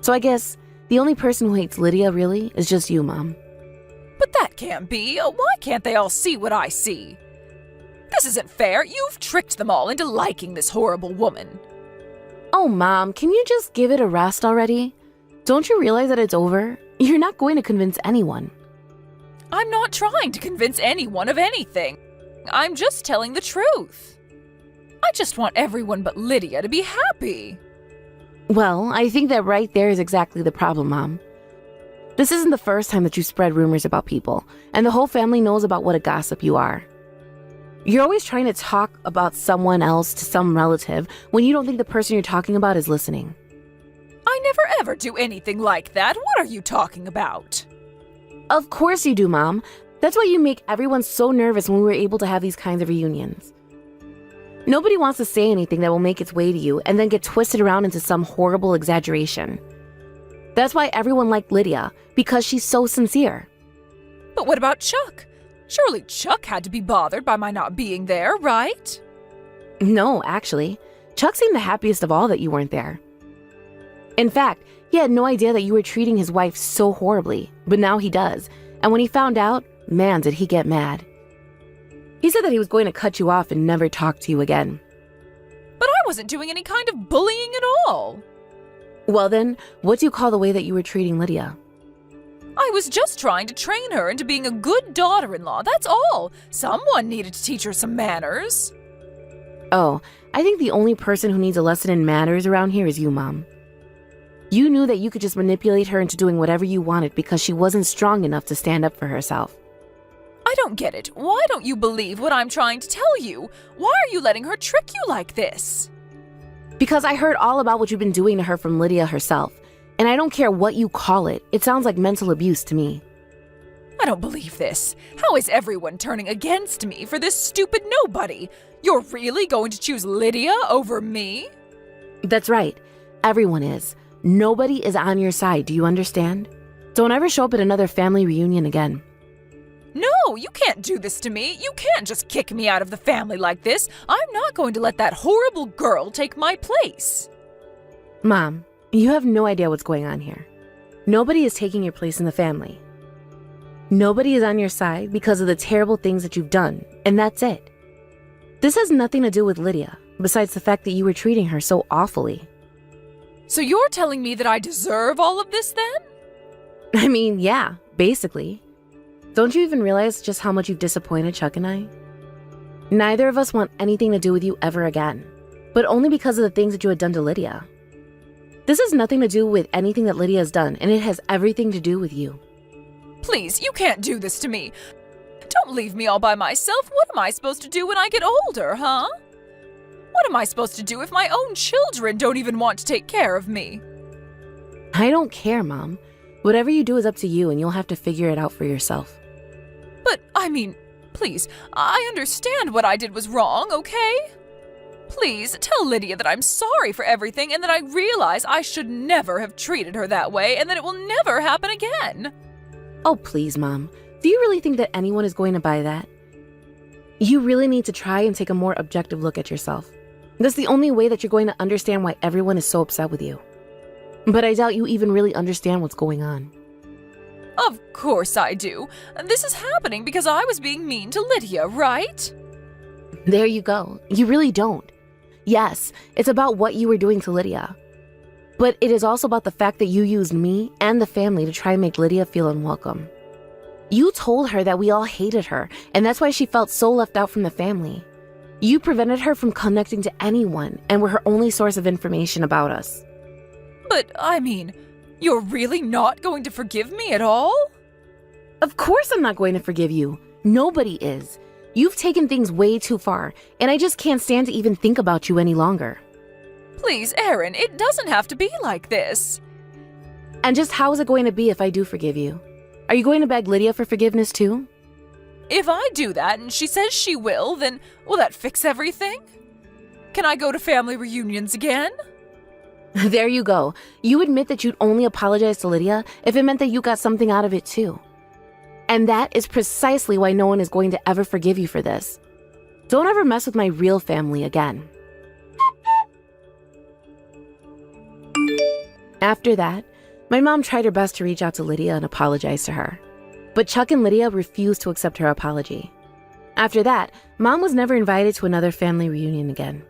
So I guess the only person who hates Lydia really is just you, Mom. But that can't be. Why can't they all see what I see? This isn't fair. You've tricked them all into liking this horrible woman. Oh, Mom, can you just give it a rest already? Don't you realize that it's over? You're not going to convince anyone. I'm not trying to convince anyone of anything. I'm just telling the truth. I just want everyone but Lydia to be happy. Well, I think that right there is exactly the problem, Mom. This isn't the first time that you spread rumors about people, and the whole family knows about what a gossip you are. You're always trying to talk about someone else to some relative when you don't think the person you're talking about is listening. I never ever do anything like that. What are you talking about? Of course you do, Mom. That's why you make everyone so nervous when we were able to have these kinds of reunions. Nobody wants to say anything that will make its way to you and then get twisted around into some horrible exaggeration. That's why everyone liked Lydia, because she's so sincere. But what about Chuck? Surely Chuck had to be bothered by my not being there, right? No, actually. Chuck seemed the happiest of all that you weren't there. In fact, He had no idea that you were treating his wife so horribly, but now he does. And when he found out, man, did he get mad. He said that he was going to cut you off and never talk to you again. But I wasn't doing any kind of bullying at all. Well then, what do you call the way that you were treating Lydia? I was just trying to train her into being a good daughter-in-law, that's all. Someone needed to teach her some manners. Oh, I think the only person who needs a lesson in manners around here is you, Mom. You knew that you could just manipulate her into doing whatever you wanted because she wasn't strong enough to stand up for herself. I don't get it. Why don't you believe what I'm trying to tell you? Why are you letting her trick you like this? Because I heard all about what you've been doing to her from Lydia herself. And I don't care what you call it. It sounds like mental abuse to me. I don't believe this. How is everyone turning against me for this stupid nobody? You're really going to choose Lydia over me? That's right. Everyone is. Nobody is on your side, do you understand? Don't ever show up at another family reunion again. No, you can't do this to me. You can't just kick me out of the family like this. I'm not going to let that horrible girl take my place. Mom, you have no idea what's going on here. Nobody is taking your place in the family. Nobody is on your side because of the terrible things that you've done, and that's it. This has nothing to do with Lydia, besides the fact that you were treating her so awfully. So you're telling me that I deserve all of this then? I mean, yeah, basically. Don't you even realize just how much you've disappointed Chuck and I? Neither of us want anything to do with you ever again, but only because of the things that you had done to Lydia. This has nothing to do with anything that Lydia has done, and it has everything to do with you. Please, you can't do this to me. Don't leave me all by myself. What am I supposed to do when I get older, huh? What am I supposed to do if my own children don't even want to take care of me? I don't care, Mom. Whatever you do is up to you, and you'll have to figure it out for yourself. But, I mean, please, I understand what I did was wrong, okay? Please, tell Lydia that I'm sorry for everything and that I realize I should never have treated her that way and that it will never happen again. Oh, please, Mom. Do you really think that anyone is going to buy that? You really need to try and take a more objective look at yourself. That's the only way that you're going to understand why everyone is so upset with you. But I doubt you even really understand what's going on. Of course I do. This is happening because I was being mean to Lydia, right? There you go. You really don't. Yes, it's about what you were doing to Lydia. But it is also about the fact that you used me and the family to try and make Lydia feel unwelcome. You told her that we all hated her, and that's why she felt so left out from the family. You prevented her from connecting to anyone and were her only source of information about us. But, I mean, you're really not going to forgive me at all? Of course I'm not going to forgive you. Nobody is. You've taken things way too far, and I just can't stand to even think about you any longer. Please, Erin, it doesn't have to be like this. And just how is it going to be if I do forgive you? Are you going to beg Lydia for forgiveness too? If I do that and she says she will, then will that fix everything? Can I go to family reunions again? There you go. You admit that you'd only apologize to Lydia if it meant that you got something out of it too. And that is precisely why no one is going to ever forgive you for this. Don't ever mess with my real family again. After that, my mom tried her best to reach out to Lydia and apologize to her. But Chuck and Lydia refused to accept her apology. After that, Mom was never invited to another family reunion again.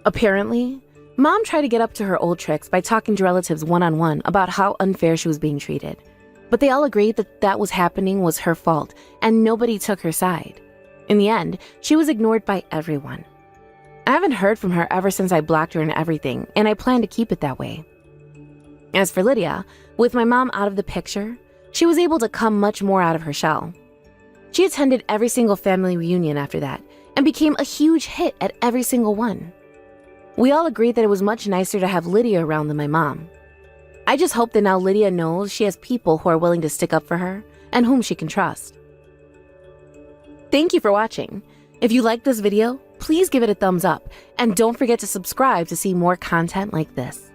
Apparently, Mom tried to get up to her old tricks by talking to relatives one-on-one about how unfair she was being treated. But they all agreed that that was happening was her fault, and nobody took her side. In the end, she was ignored by everyone. I haven't heard from her ever since I blocked her and everything, and I plan to keep it that way. As for Lydia, with my mom out of the picture, she was able to come much more out of her shell. She attended every single family reunion after that, and became a huge hit at every single one. We all agreed that it was much nicer to have Lydia around than my mom. I just hope that now Lydia knows she has people who are willing to stick up for her and whom she can trust. Thank you for watching. If you liked this video, please give it a thumbs up and don't forget to subscribe to see more content like this.